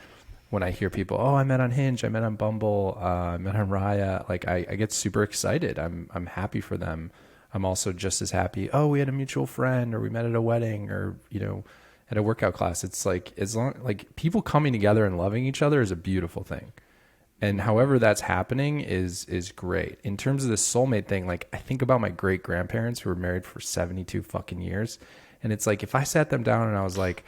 when I hear people, oh, I met on Hinge, I met on Bumble, I met on Raya, like I get super excited. I'm happy for them. I'm also just as happy, oh, we had a mutual friend, or we met at a wedding, or, at a workout class. It's like, as long, like, people coming together and loving each other is a beautiful thing. And however that's happening is great. In terms of the soulmate thing, like, I think about my great grandparents who were married for 72 fucking years. And it's like, if I sat them down and I was like,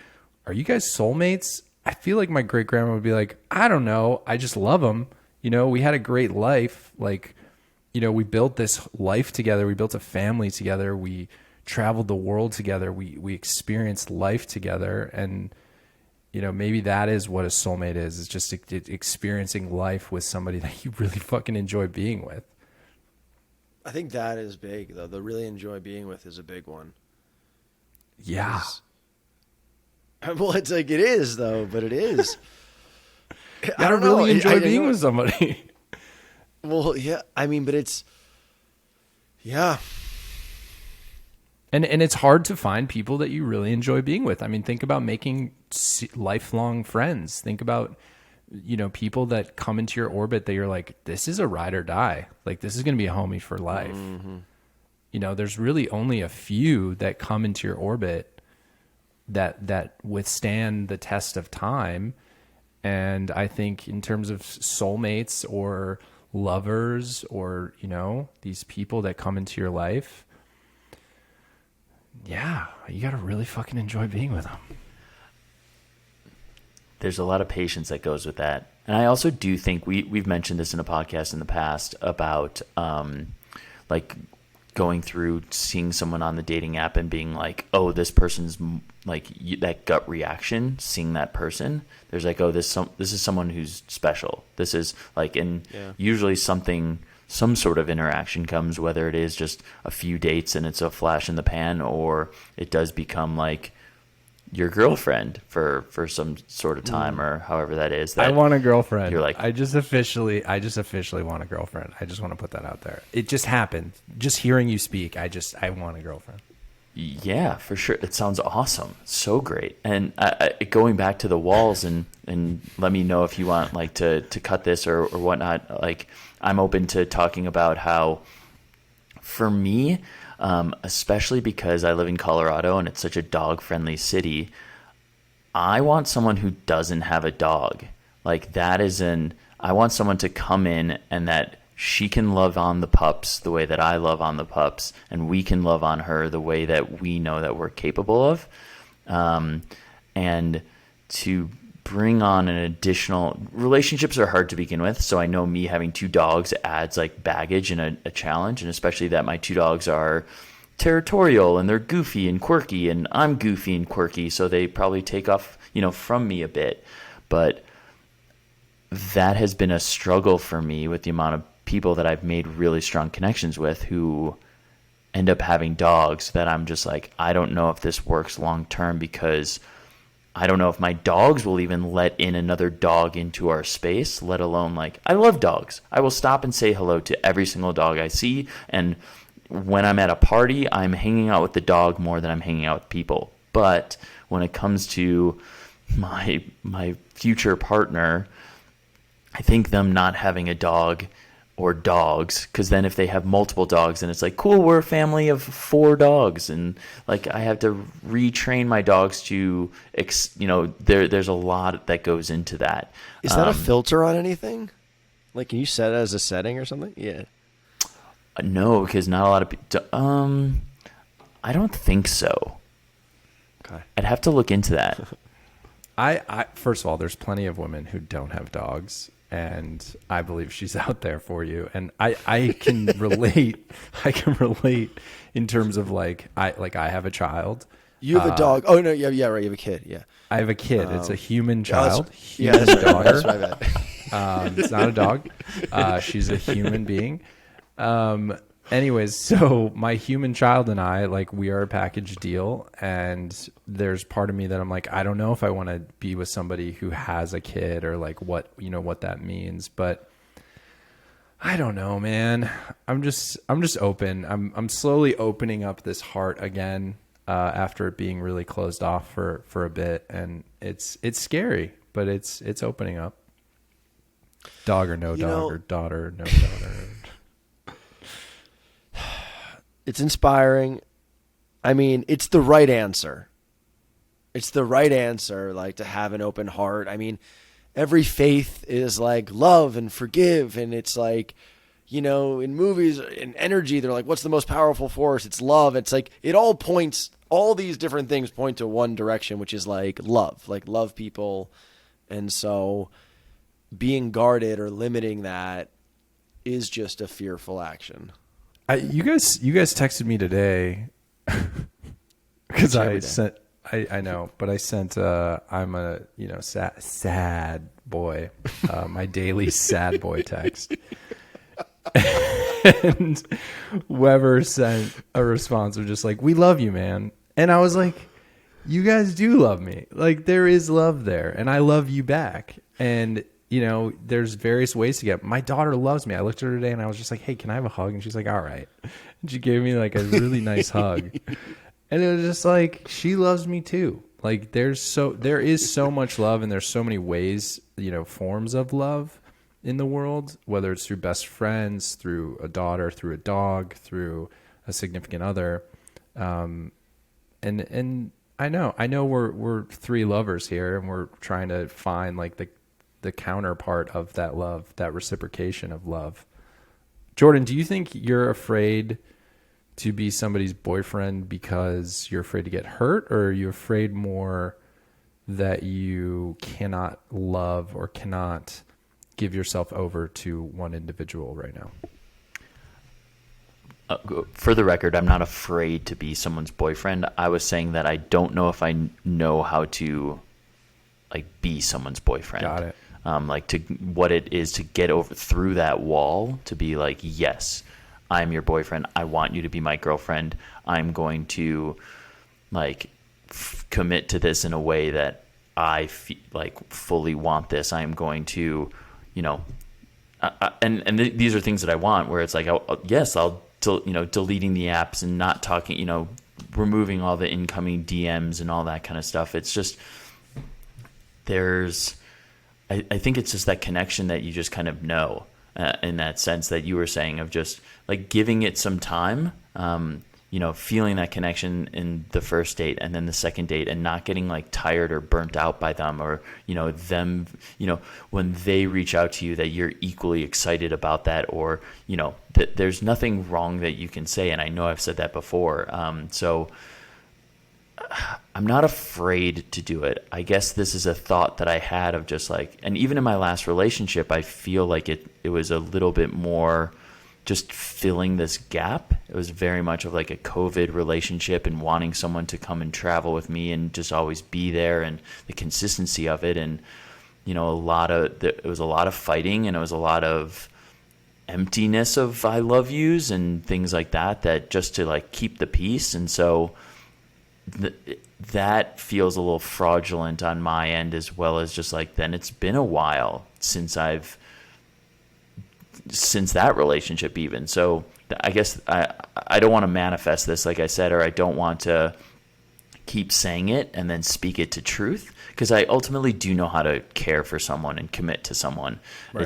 are you guys soulmates? I feel like my great grandma would be like, I don't know. I just love them. We had a great life. Like, we built this life together. We built a family together. We traveled the world together. We experienced life together. And, maybe that is what a soulmate is. It's just experiencing life with somebody that you really fucking enjoy being with. I think that is big, though. The really enjoy being with is a big one. Yeah. Well, it's like, it is, though, but it is. I don't really enjoy being with somebody. Well, yeah. I mean, but it's, yeah. And it's hard to find people that you really enjoy being with. I mean, think about making lifelong friends. Think about, people that come into your orbit that you're like, this is a ride or die. Like, this is going to be a homie for life. Mm-hmm. There's really only a few that come into your orbit that withstand the test of time. And I think in terms of soulmates or lovers or, these people that come into your life, yeah, you got to really fucking enjoy being with them. There's a lot of patience that goes with that. And I also do think we've mentioned this in a podcast in the past about like going through seeing someone on the dating app and being like, oh, this person's like that gut reaction, seeing that person. There's like, oh, this is someone who's special. This is like, and usually some sort of interaction comes, whether it is just a few dates and it's a flash in the pan, or it does become like your girlfriend for some sort of time, or however that is. That I want a girlfriend. You're like, I just officially want a girlfriend. I just want to put that out there. It just happened. Just hearing you speak, I want a girlfriend. Yeah, for sure. It sounds awesome. So great. And going back to the walls, and let me know if you want like to cut this or whatnot. Like, I'm open to talking about how, for me, especially because I live in Colorado and it's such a dog-friendly city, I want someone who doesn't have a dog. Like, I want someone to come in and that she can love on the pups the way that I love on the pups, and we can love on her the way that we know that we're capable of. And to bring on an additional, relationships are hard to begin with. So I know me having 2 dogs adds like baggage and a challenge, and especially that my 2 dogs are territorial and they're goofy and quirky, and I'm goofy and quirky, so they probably take off, from me a bit. But that has been a struggle for me with the amount of people that I've made really strong connections with who end up having dogs, that I'm just like, I don't know if this works long term, because I don't know if my dogs will even let in another dog into our space, let alone I love dogs. I will stop and say hello to every single dog I see. And when I'm at a party, I'm hanging out with the dog more than I'm hanging out with people. But when it comes to my future partner, I think them not having a dog or dogs, because then if they have multiple dogs, and it's like, cool, we're a family of 4 dogs, and I have to retrain my dogs to there's a lot that goes into that. Is that a filter on anything? Can you set it as a setting or something? Yeah. No, because not a lot of people. I don't think so. Okay. I'd have to look into that. I first of all, there's plenty of women who don't have dogs, and I believe she's out there for you. And I can relate. I can relate in terms of I have a child. You have a dog. Oh no, yeah, right. You have a kid. Yeah. I have a kid. It's a human child. Human Human daughter. That's my bad. It's not a dog. She's a human being. Anyways, so my human child and I, we are a package deal, and there's part of me that I'm like, I don't know if I want to be with somebody who has a kid, or what that means. But I don't know, man. I'm just open. I'm slowly opening up this heart again, after it being really closed off for a bit, and it's scary, but it's opening up. Dog or no dog, or daughter or no daughter. It's inspiring. I mean, it's the right answer. It's the right answer, to have an open heart. I mean, every faith is love and forgive. And it's in movies and energy, they're what's the most powerful force? It's love. It's it all points, all these different things point to one direction, which is love, love people. And so being guarded or limiting that is just a fearful action. You guys texted me today because I know, but I sent I'm a sad boy, my daily sad boy text, and Weber sent a response of just we love you, man, and I was like, you guys do love me, there is love there, and I love you back, and there's various ways to get. My daughter loves me. I looked at her today and I was just like, hey, can I have a hug? And she's like, all right. And she gave me a really nice hug. And it was just she loves me too. There is so much love, and there's so many ways, forms of love in the world, whether it's through best friends, through a daughter, through a dog, through a significant other. And I know we're 3 lovers here, and we're trying to find the counterpart of that love, that reciprocation of love. Jordan, do you think you're afraid to be somebody's boyfriend because you're afraid to get hurt, or are you afraid more that you cannot love or cannot give yourself over to one individual right now? For the record, I'm not afraid to be someone's boyfriend. I was saying that I don't know if I know how to be someone's boyfriend. Got it. To what it is to get over through that wall, to be yes, I'm your boyfriend. I want you to be my girlfriend. I'm going to commit to this in a way that I fully want this. I'm going to, these are things that I want, where it's I'll deleting the apps and not talking, removing all the incoming DMs and all that kind of stuff. It's just, I think it's just that connection that you just kind of know, in that sense that you were saying of just giving it some time, feeling that connection in the first date and then the second date, and not getting tired or burnt out by them, or, them, when they reach out to you, that you're equally excited about that, or, that there's nothing wrong that you can say. And I know I've said that before. So I'm not afraid to do it. I guess this is a thought that I had of just and even in my last relationship, I feel it was a little bit more just filling this gap. It was very much of like a COVID relationship and wanting someone to come and travel with me and just always be there, and the consistency of it. And, you know, it was a lot of fighting, and it was a lot of emptiness of I love yous and things like that just to like keep the peace. And so that feels a little fraudulent on my end, as well as just like, then it's been a while since that relationship even. So I guess I don't want to manifest this, like I said, or I don't want to keep saying it and then speak it to truth, because I ultimately do know how to care for someone and commit to someone. Right.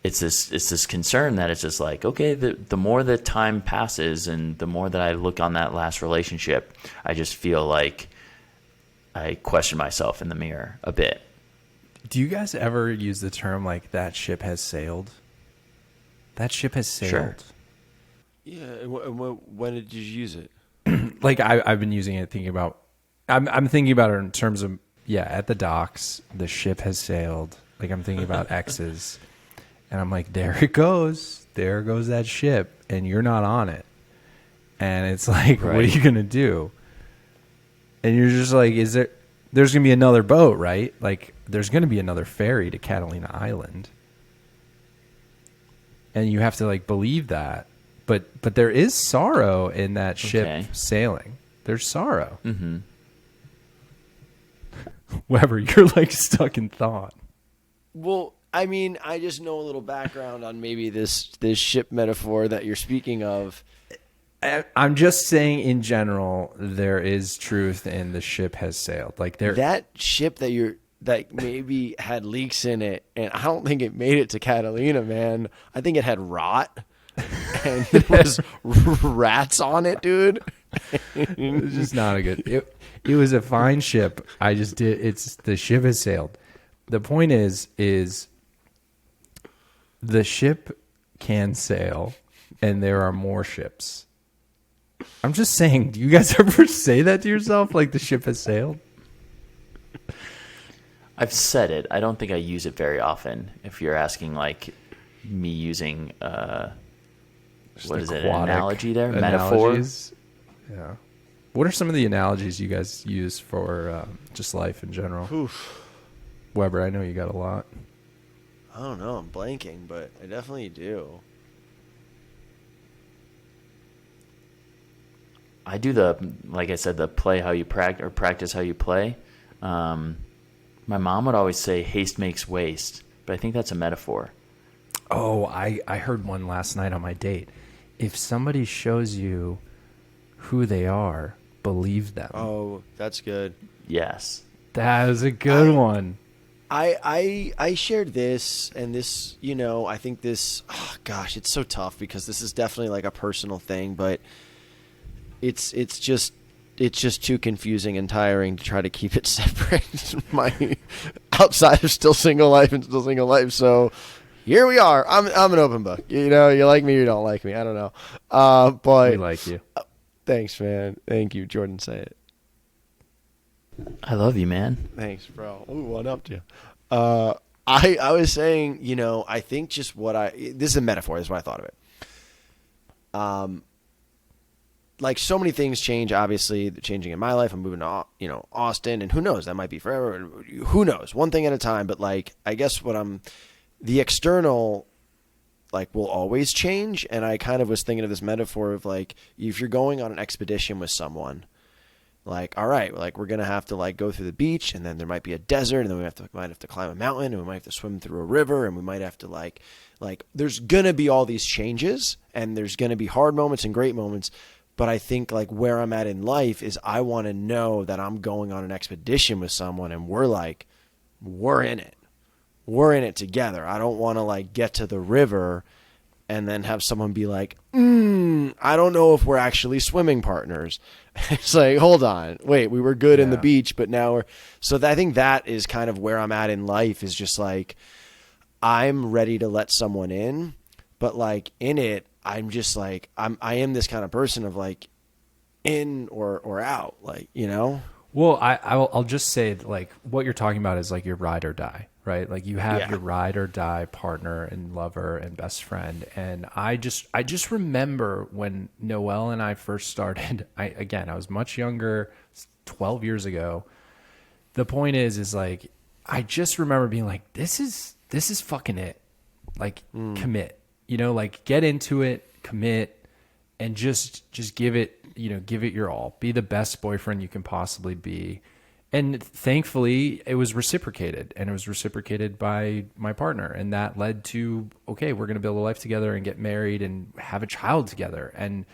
It's this concern that it's just like, okay, the more that time passes and the more that I look on that last relationship, I just feel like I question myself in the mirror a bit. Do you guys ever use the term like that ship has sailed? That ship has sailed. Sure. Yeah. When did you use it? Like I've been using it thinking about, I'm thinking about it in terms of, at the docks, the ship has sailed. Like I'm thinking about exes, and I'm like, there it goes. There goes that ship, and you're not on it. And it's like, right. What are you going to do? And you're just like, there's going to be another boat, right? Like there's going to be another ferry to Catalina Island. And you have to like believe that. But there is sorrow in that ship sailing. There's sorrow. Mm-hmm. Weber, you're like stuck in thought. Well, I mean, I just know a little background on maybe this ship metaphor that you're speaking of. I'm just saying in general, there is truth in the ship has sailed. Like that ship that maybe had leaks in it, and I don't think it made it to Catalina, man. I think it had rot. And there was rats on it, dude. It was just not a good. It was a fine ship. The ship has sailed. The point is the ship can sail, and there are more ships. I'm just saying. Do you guys ever say that to yourself? Like the ship has sailed? I've said it. I don't think I use it very often. If you're asking, like me using. What is it? An analogy there? Analogies. Metaphor? Yeah. What are some of the analogies you guys use for just life in general? Oof. Weber, I know you got a lot. I don't know. I'm blanking, but I definitely do. I do like I said, the play how you practice or practice how you play. My mom would always say haste makes waste, but I think that's a metaphor. Oh, I heard one last night on my date. If somebody shows you who they are, believe them. Oh, that's good. Yes. That is a good one. I shared this, and this, you know, I think this, gosh, it's so tough because this is definitely like a personal thing, but it's just too confusing and tiring to try to keep it separate. My outside of still single life and still single life, so here we are. I'm an open book. You know, you like me or you don't like me. I don't know. But we like you. Thanks, man. Thank you, Jordan. Say it. I love you, man. Thanks, bro. Ooh, one up to you. I was saying, you know, I think just this is a metaphor. This is what I thought of it. Like so many things change. Obviously, they're changing in my life. I'm moving to, Austin, and who knows? That might be forever. Who knows? One thing at a time. But like, I guess the external, like, will always change. And I kind of was thinking of this metaphor of like, if you're going on an expedition with someone, like, all right, like we're going to have to like go through the beach, and then there might be a desert, and then might have to climb a mountain, and we might have to swim through a river, and we might have to like there's going to be all these changes, and there's going to be hard moments and great moments. But I think like where I'm at in life is I want to know that I'm going on an expedition with someone, and we're in it. We're in it together. I don't want to like get to the river and then have someone be like, I don't know if we're actually swimming partners. It's like, hold on, wait, we were good in the beach, but now I think that is kind of where I'm at in life, is just like, I'm ready to let someone in, but like in it, I'm just like, I am this kind of person of like in or out, like, you know? Well, I'll just say like what you're talking about is like your ride or die, right? Like you have your ride or die partner and lover and best friend. And I just remember when Noelle and I first started, I was much younger, 12 years ago. The point is like, I just remember being like, this is fucking it. Like commit, like get into it, commit, and just give it, give it your all. Be the best boyfriend you can possibly be. And thankfully it was reciprocated, and it was reciprocated by my partner. And that led to, okay, we're going to build a life together and get married and have a child together. And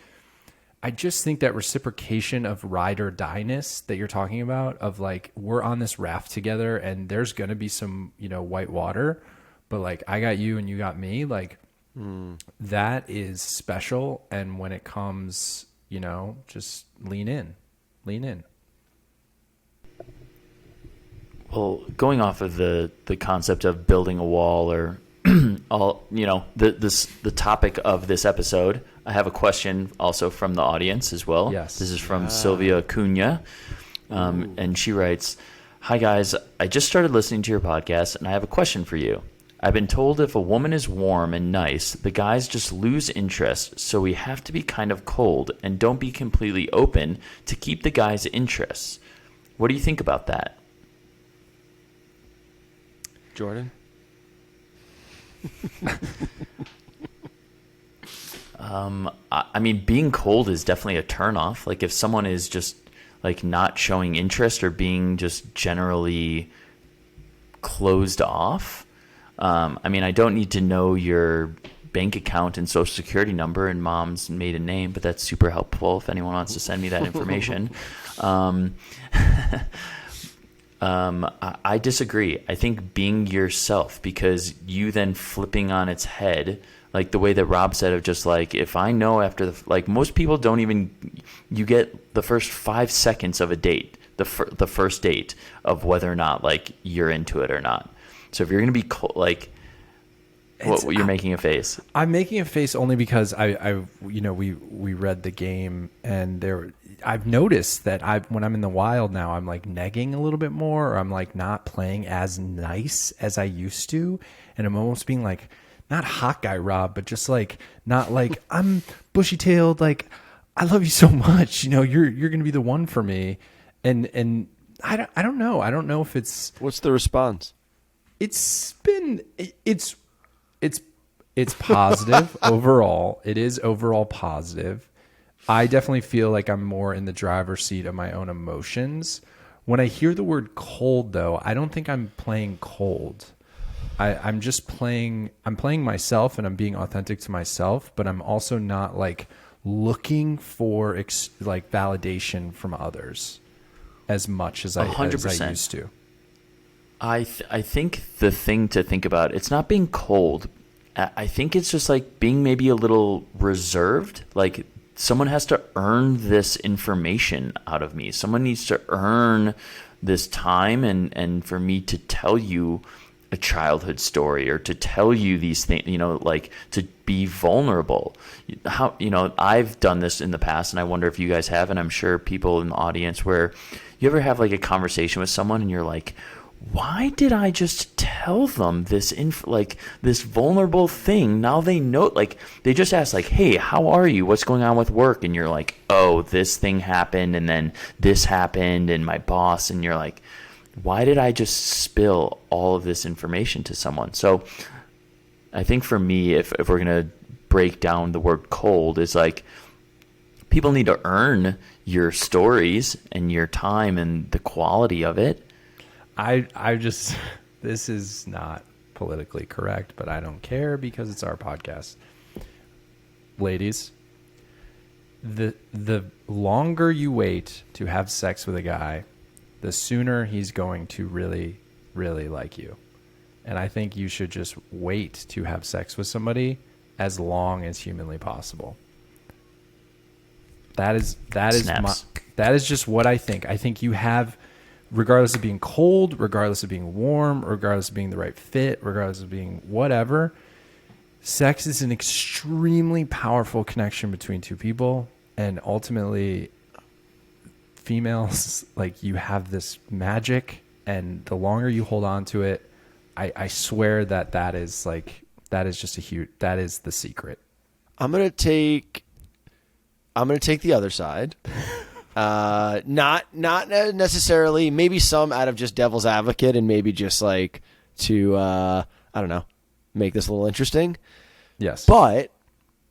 I just think that reciprocation of ride or die-ness that you're talking about, of like, we're on this raft together and there's going to be some, white water, but like I got you and you got me, like that is special. And when it comes, just lean in. Well, going off of the concept of building a wall, or the topic of this episode, I have a question also from the audience as well. Yes. This is from Sylvia Cunha, and she writes, "Hi guys, I just started listening to your podcast, and I have a question for you. I've been told if a woman is warm and nice, the guys just lose interest, so we have to be kind of cold and don't be completely open to keep the guy's interest. What do you think about that?" Jordan? I mean, being cold is definitely a turnoff. Like if someone is just like not showing interest or being just generally closed off. I mean, I don't need to know your bank account and social security number and mom's maiden name, but that's super helpful if anyone wants to send me that information. I disagree. I think being yourself, because you then flipping on its head, like the way that Rob said, of just like, if I know after like most people don't even, you get the first 5 seconds of a date, the first date of whether or not like you're into it or not. So if you're going to be like, what you're making a face. I'm making a face only because we read the game, and I've noticed that when I'm in the wild now, I'm like negging a little bit more, or I'm like not playing as nice as I used to, and I'm almost being like, not hot guy Rob, but just like not like I'm bushy tailed, like I love you so much, you're gonna be the one for me, and I don't know if it's What's the response? it's positive overall. It is overall positive. I definitely feel like I'm more in the driver's seat of my own emotions. When I hear the word cold, though, I don't think I'm playing cold. I'm playing myself, and I'm being authentic to myself, but I'm also not like looking for like validation from others as much as I used to. I think the thing to think about, it's not being cold. I think it's just like being maybe a little reserved. Like someone has to earn this information out of me. Someone needs to earn this time and for me to tell you a childhood story, or to tell you these things, like to be vulnerable. I've done this in the past, and I wonder if you guys have, and I'm sure people in the audience, where you ever have like a conversation with someone and you're like, why did I just tell them this this vulnerable thing? Now they know, like they just asked like, hey, how are you? What's going on with work? And you're like, oh, this thing happened, and then this happened, and my boss, and you're like, why did I just spill all of this information to someone? So I think for me, if we're going to break down the word cold, is like people need to earn your stories and your time and the quality of it. I just, this is not politically correct, but I don't care because it's our podcast. Ladies, the longer you wait to have sex with a guy, the sooner he's going to really, really like you. And I think you should just wait to have sex with somebody as long as humanly possible. That is just what I think. I think you have, regardless of being cold, regardless of being warm, regardless of being the right fit, regardless of being whatever, sex is an extremely powerful connection between two people. And ultimately, females, like, you have this magic, and the longer you hold on to it, I swear that is like, that is just that is the secret. I'm gonna take the other side. Not necessarily. Maybe some out of just devil's advocate, and maybe just like to I don't know, make this a little interesting. Yes, But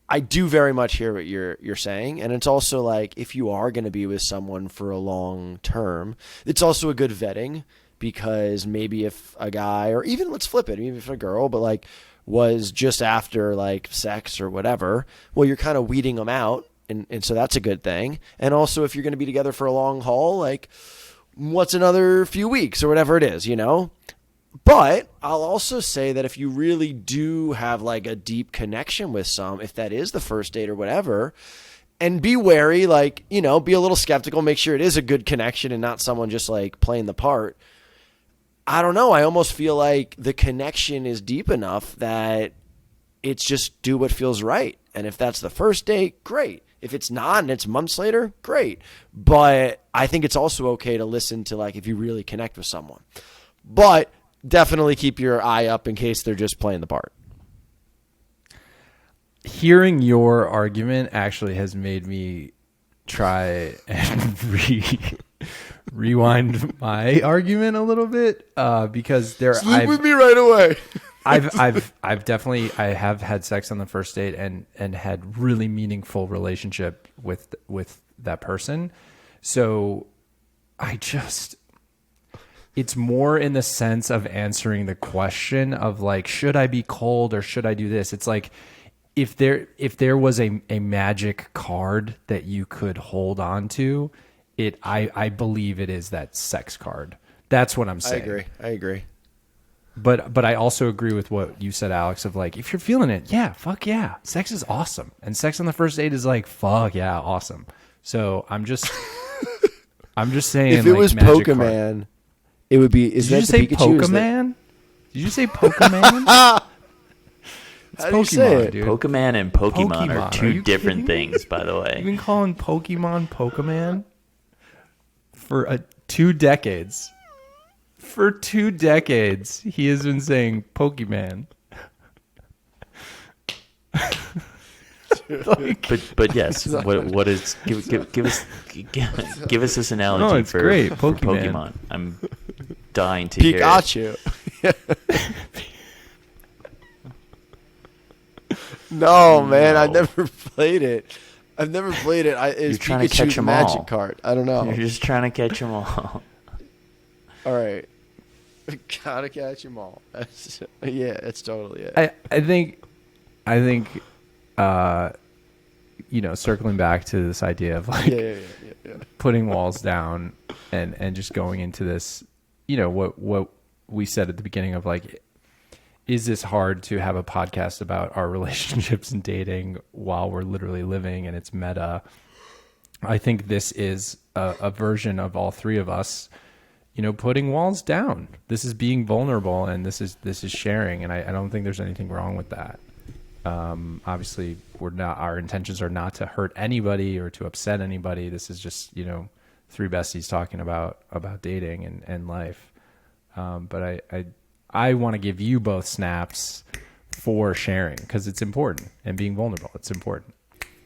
I do very much hear what you're saying, and it's also like if you are going to be with someone for a long term, it's also a good vetting, because maybe if a guy, or even let's flip it, even if a girl, but like was just after like sex or whatever, well, you're kind of weeding them out. And so that's a good thing. And also, if you're going to be together for a long haul, like what's another few weeks or whatever it is, you know? But I'll also say that if you really do have like a deep connection with if that is the first date or whatever, and be wary, like, you know, be a little skeptical, make sure it is a good connection and not someone just like playing the part. I don't know. I almost feel like the connection is deep enough that it's just do what feels right. And if that's the first date, great. If it's not and it's months later, great. But I think it's also okay to listen to like if you really connect with someone. But definitely keep your eye up in case they're just playing the part. Hearing your argument actually has made me try and rewind my argument a little bit, because Sleep with me right away. I've definitely, I have had sex on the first date and had really meaningful relationship with that person. So it's more in the sense of answering the question of like, should I be cold or should I do this? It's like, if there was a magic card that you could hold on to, I believe it is that sex card. That's what I'm saying. I agree. But I also agree with what you said, Alex, of like, if you're feeling it, yeah, fuck yeah. Sex is awesome. And sex on the first date is like, fuck yeah, awesome. So I'm just saying, if it like, was magic Pokemon, card. it would be, Did you just say Pokemon? Did you say Pokemon? It's How do you say it? dude. Pokemon and Pokemon Pokemon. are Are two you different kidding me? things, by the way. You've been calling Pokemon for 2 decades. For 2 decades, he has been saying Pokemon. But yes, what is give us this analogy No, it's for great. for Pokemon. Pokemon. I'm dying to hear it. Pikachu. No, man, I've never played it. It's trying to Pikachu's catch 'em magic all. card. I don't know. You're just trying to catch them all. All right. Gotta catch them all. Yeah, it's totally it. I think circling back to this idea of like Yeah. putting walls down and just going into this, what we said at the beginning of like, is this hard to have a podcast about our relationships and dating while we're literally living and it's meta? I think this is a version of all three of us, putting walls down. This is being vulnerable, and this is sharing, and I don't think there's anything wrong with that. Obviously, our intentions are not to hurt anybody or to upset anybody. This is just, three besties talking about dating and life. But I want to give you both snaps for sharing, because it's important, and being vulnerable, it's important.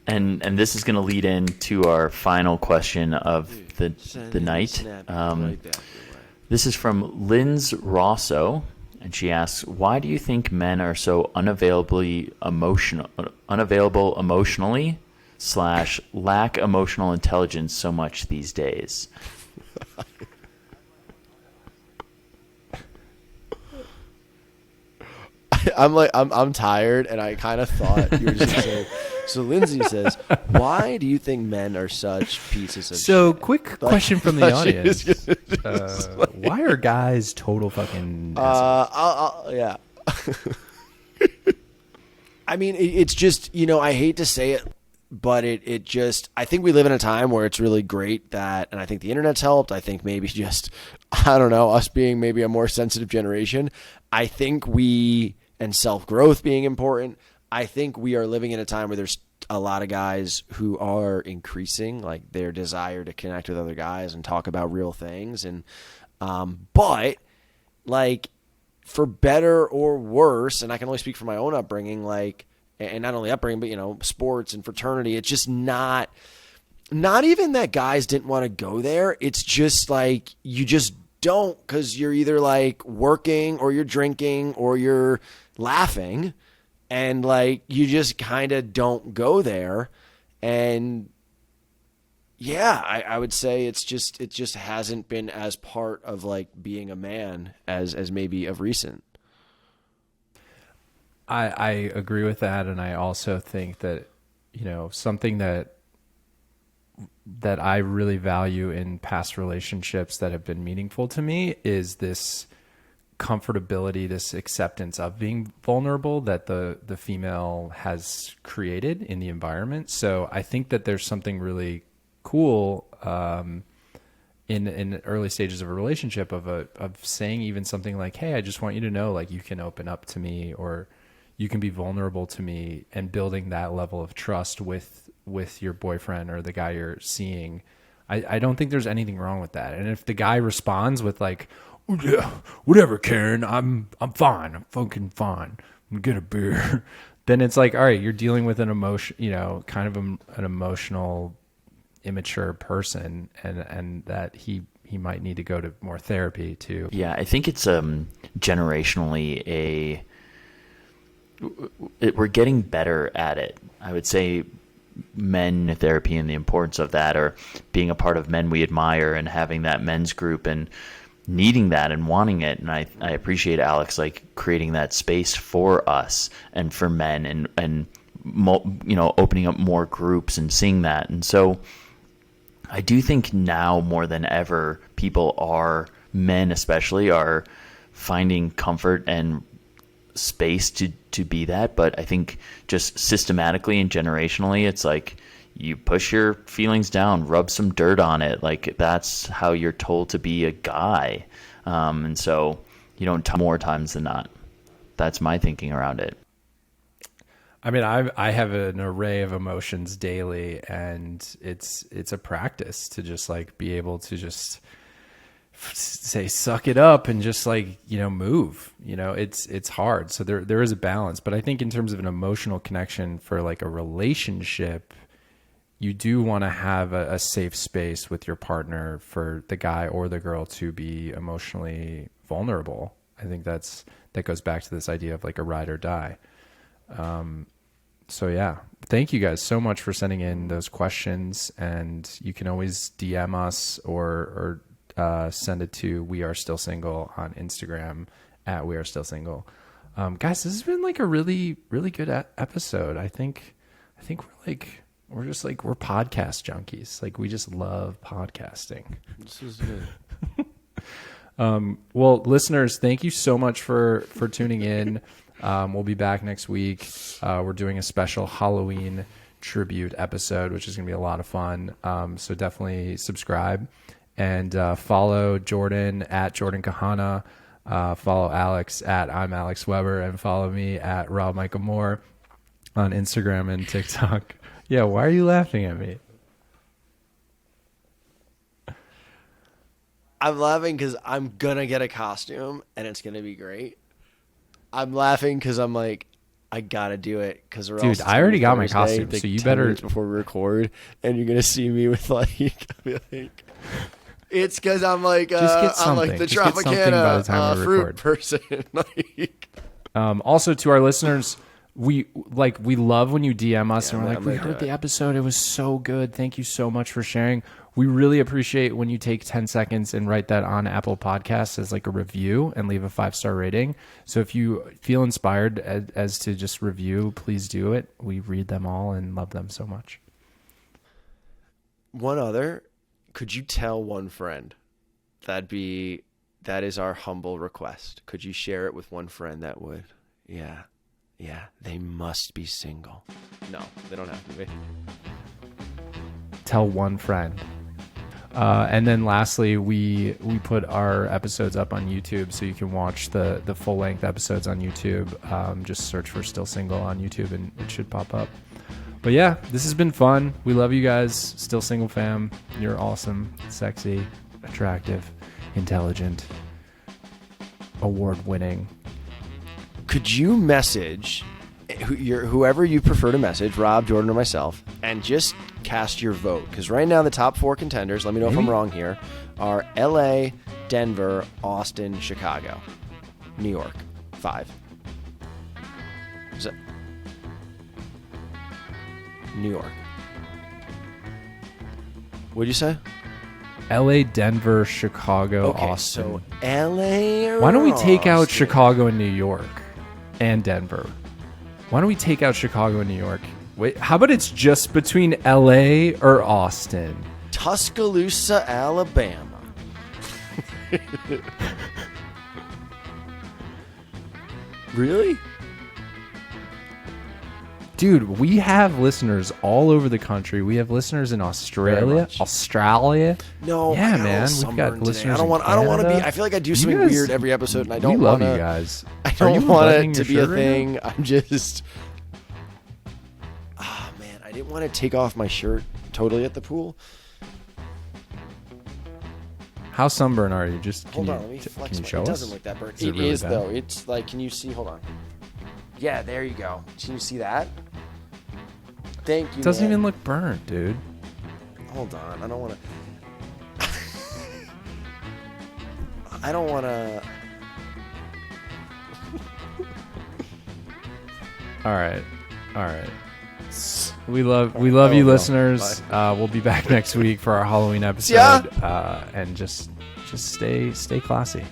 And this is going to lead into our final question of the night. This is from Linz Rosso, and she asks, "Why do you think men are so unavailable emotionally / lack emotional intelligence so much these days?" I'm tired, and I kind of thought you were just saying. So Lindsay says, "Why do you think men are such pieces of So, shit?" quick question from the audience: why are guys total fucking assholes? Yeah. I mean, it's just, I hate to say it, but it just, I think we live in a time where it's really great that, and I think the internet's helped. I think maybe just, I don't know, us being maybe a more sensitive generation. I think and self-growth being important. I think we are living in a time where there's a lot of guys who are increasing like their desire to connect with other guys and talk about real things. And, but like for better or worse, and I can only speak for my own upbringing, like, and not only upbringing, but, you know, sports and fraternity, it's just not even that guys didn't want to go there. It's just like, you just don't, because you're either like working or you're drinking or you're laughing, and like, you just kind of don't go there. And yeah, I would say it just hasn't been as part of like being a man as maybe of recent. I agree with that, and I also think that, you know, something that I really value in past relationships that have been meaningful to me is this comfortability, this acceptance of being vulnerable that the female has created in the environment. So I think that there's something really cool in early stages of a relationship of saying even something like, hey, I just want you to know, like, you can open up to me, or you can be vulnerable to me, and building that level of trust with your boyfriend or the guy you're seeing. I don't think there's anything wrong with that. And if the guy responds with like, oh, yeah, whatever, Karen, I'm fine. I'm fucking fine. I'm gonna get a beer. Then it's like, all right, you're dealing with an emotion, you know, kind of an emotional, immature person, and that he might need to go to more therapy too. Yeah, I think it's generationally we're getting better at it. I would say men therapy and the importance of that, or being a part of Men We Admire and having that men's group and needing that and wanting it. And I appreciate Alex, like, creating that space for us and for men, and you know, opening up more groups and seeing that. And so I do think now more than ever, men especially, are finding comfort and space to be that. But I think just systematically and generationally, it's like, you push your feelings down, rub some dirt on it. Like, that's how you're told to be a guy. And so you don't more times than not. That's my thinking around it. I mean, I have an array of emotions daily, and it's a practice to just like be able to just say, suck it up, and just like, you know, move. You know, it's hard. So there is a balance. But I think in terms of an emotional connection for like a relationship, you do want to have a safe space with your partner for the guy or the girl to be emotionally vulnerable. I think that goes back to this idea of like a ride or die. So yeah, thank you guys so much for sending in those questions, and you can always DM us or send it to We Are Still Single on Instagram at We Are Still Single. Guys, this has been like a really, really good episode. I think we're podcast junkies. Like, we just love podcasting. This is good. Well, listeners, thank you so much for tuning in. We'll be back next week. We're doing a special Halloween tribute episode, which is going to be a lot of fun. So definitely subscribe, and follow Jordan at Jordan Kahana. Follow Alex at I'm Alex Weber, and follow me at Rob Michael Moore on Instagram and TikTok. Yeah, why are you laughing at me? I'm laughing because I'm gonna get a costume and it's gonna be great. I'm laughing because I'm like, I gotta do it, because dude, I already got my costume, so you 10 better minutes before we record, and you're gonna see me with like it's because I'm like I'm like the Tropicana fruit person. Like, also to our listeners, we love when you DM us and we're like, we heard the episode, it was so good, thank you so much for sharing. We really appreciate when you take 10 seconds and write that on Apple Podcasts as like a review and leave a 5-star rating. So if you feel inspired as to just review, please do it. We read them all and love them so much. One other, could you tell one friend? That is our humble request. Could you share it with one friend that would? Yeah, they must be single. No, they don't have to be. Tell one friend. And then lastly, we put our episodes up on YouTube, so you can watch the full-length episodes on YouTube. Just search for Still Single on YouTube and it should pop up. But yeah, this has been fun. We love you guys. Still Single fam. You're awesome, sexy, attractive, intelligent, award-winning, Could you message whoever you prefer to message, Rob, Jordan, or myself, and just cast your vote? Because right now the top 4 contenders, let me know if I'm wrong here, are L.A., Denver, Austin, Chicago, New York. 5. Is it New York? What'd you say? L.A., Denver, Chicago, Okay, Austin. so L.A. or Why don't we take out Austin? Chicago and New York and Denver? Why don't we take out Chicago and New York? Wait, how about it's just between L.A. or Austin? Tuscaloosa, Alabama. Really? Dude, we have listeners all over the country. We have listeners in Australia. much. Australia. No, Yeah, I got a man. little We've got sunburn listeners today. I don't in want. I don't want to be. Canada. I feel like I do You something guys- weird every episode, and I don't we love want you to. guys. I Are you don't want unbuttoning it to your be a shirt right now? thing. I'm just. Ah, man, I didn't want to take off my shirt totally at the pool. How sunburned are you? Just can Hold you, on, let me flex. can you my- show it us? doesn't look that burnt. Is it It really is bad? though. It's like, can you see? Hold on. Yeah, there you go. Can you see that? Thank you. It doesn't man. even look burnt, dude. Hold on, I don't want to. I don't want to. All right. We love you, no. listeners. We'll be back next week for our Halloween episode. Ya. And just stay classy.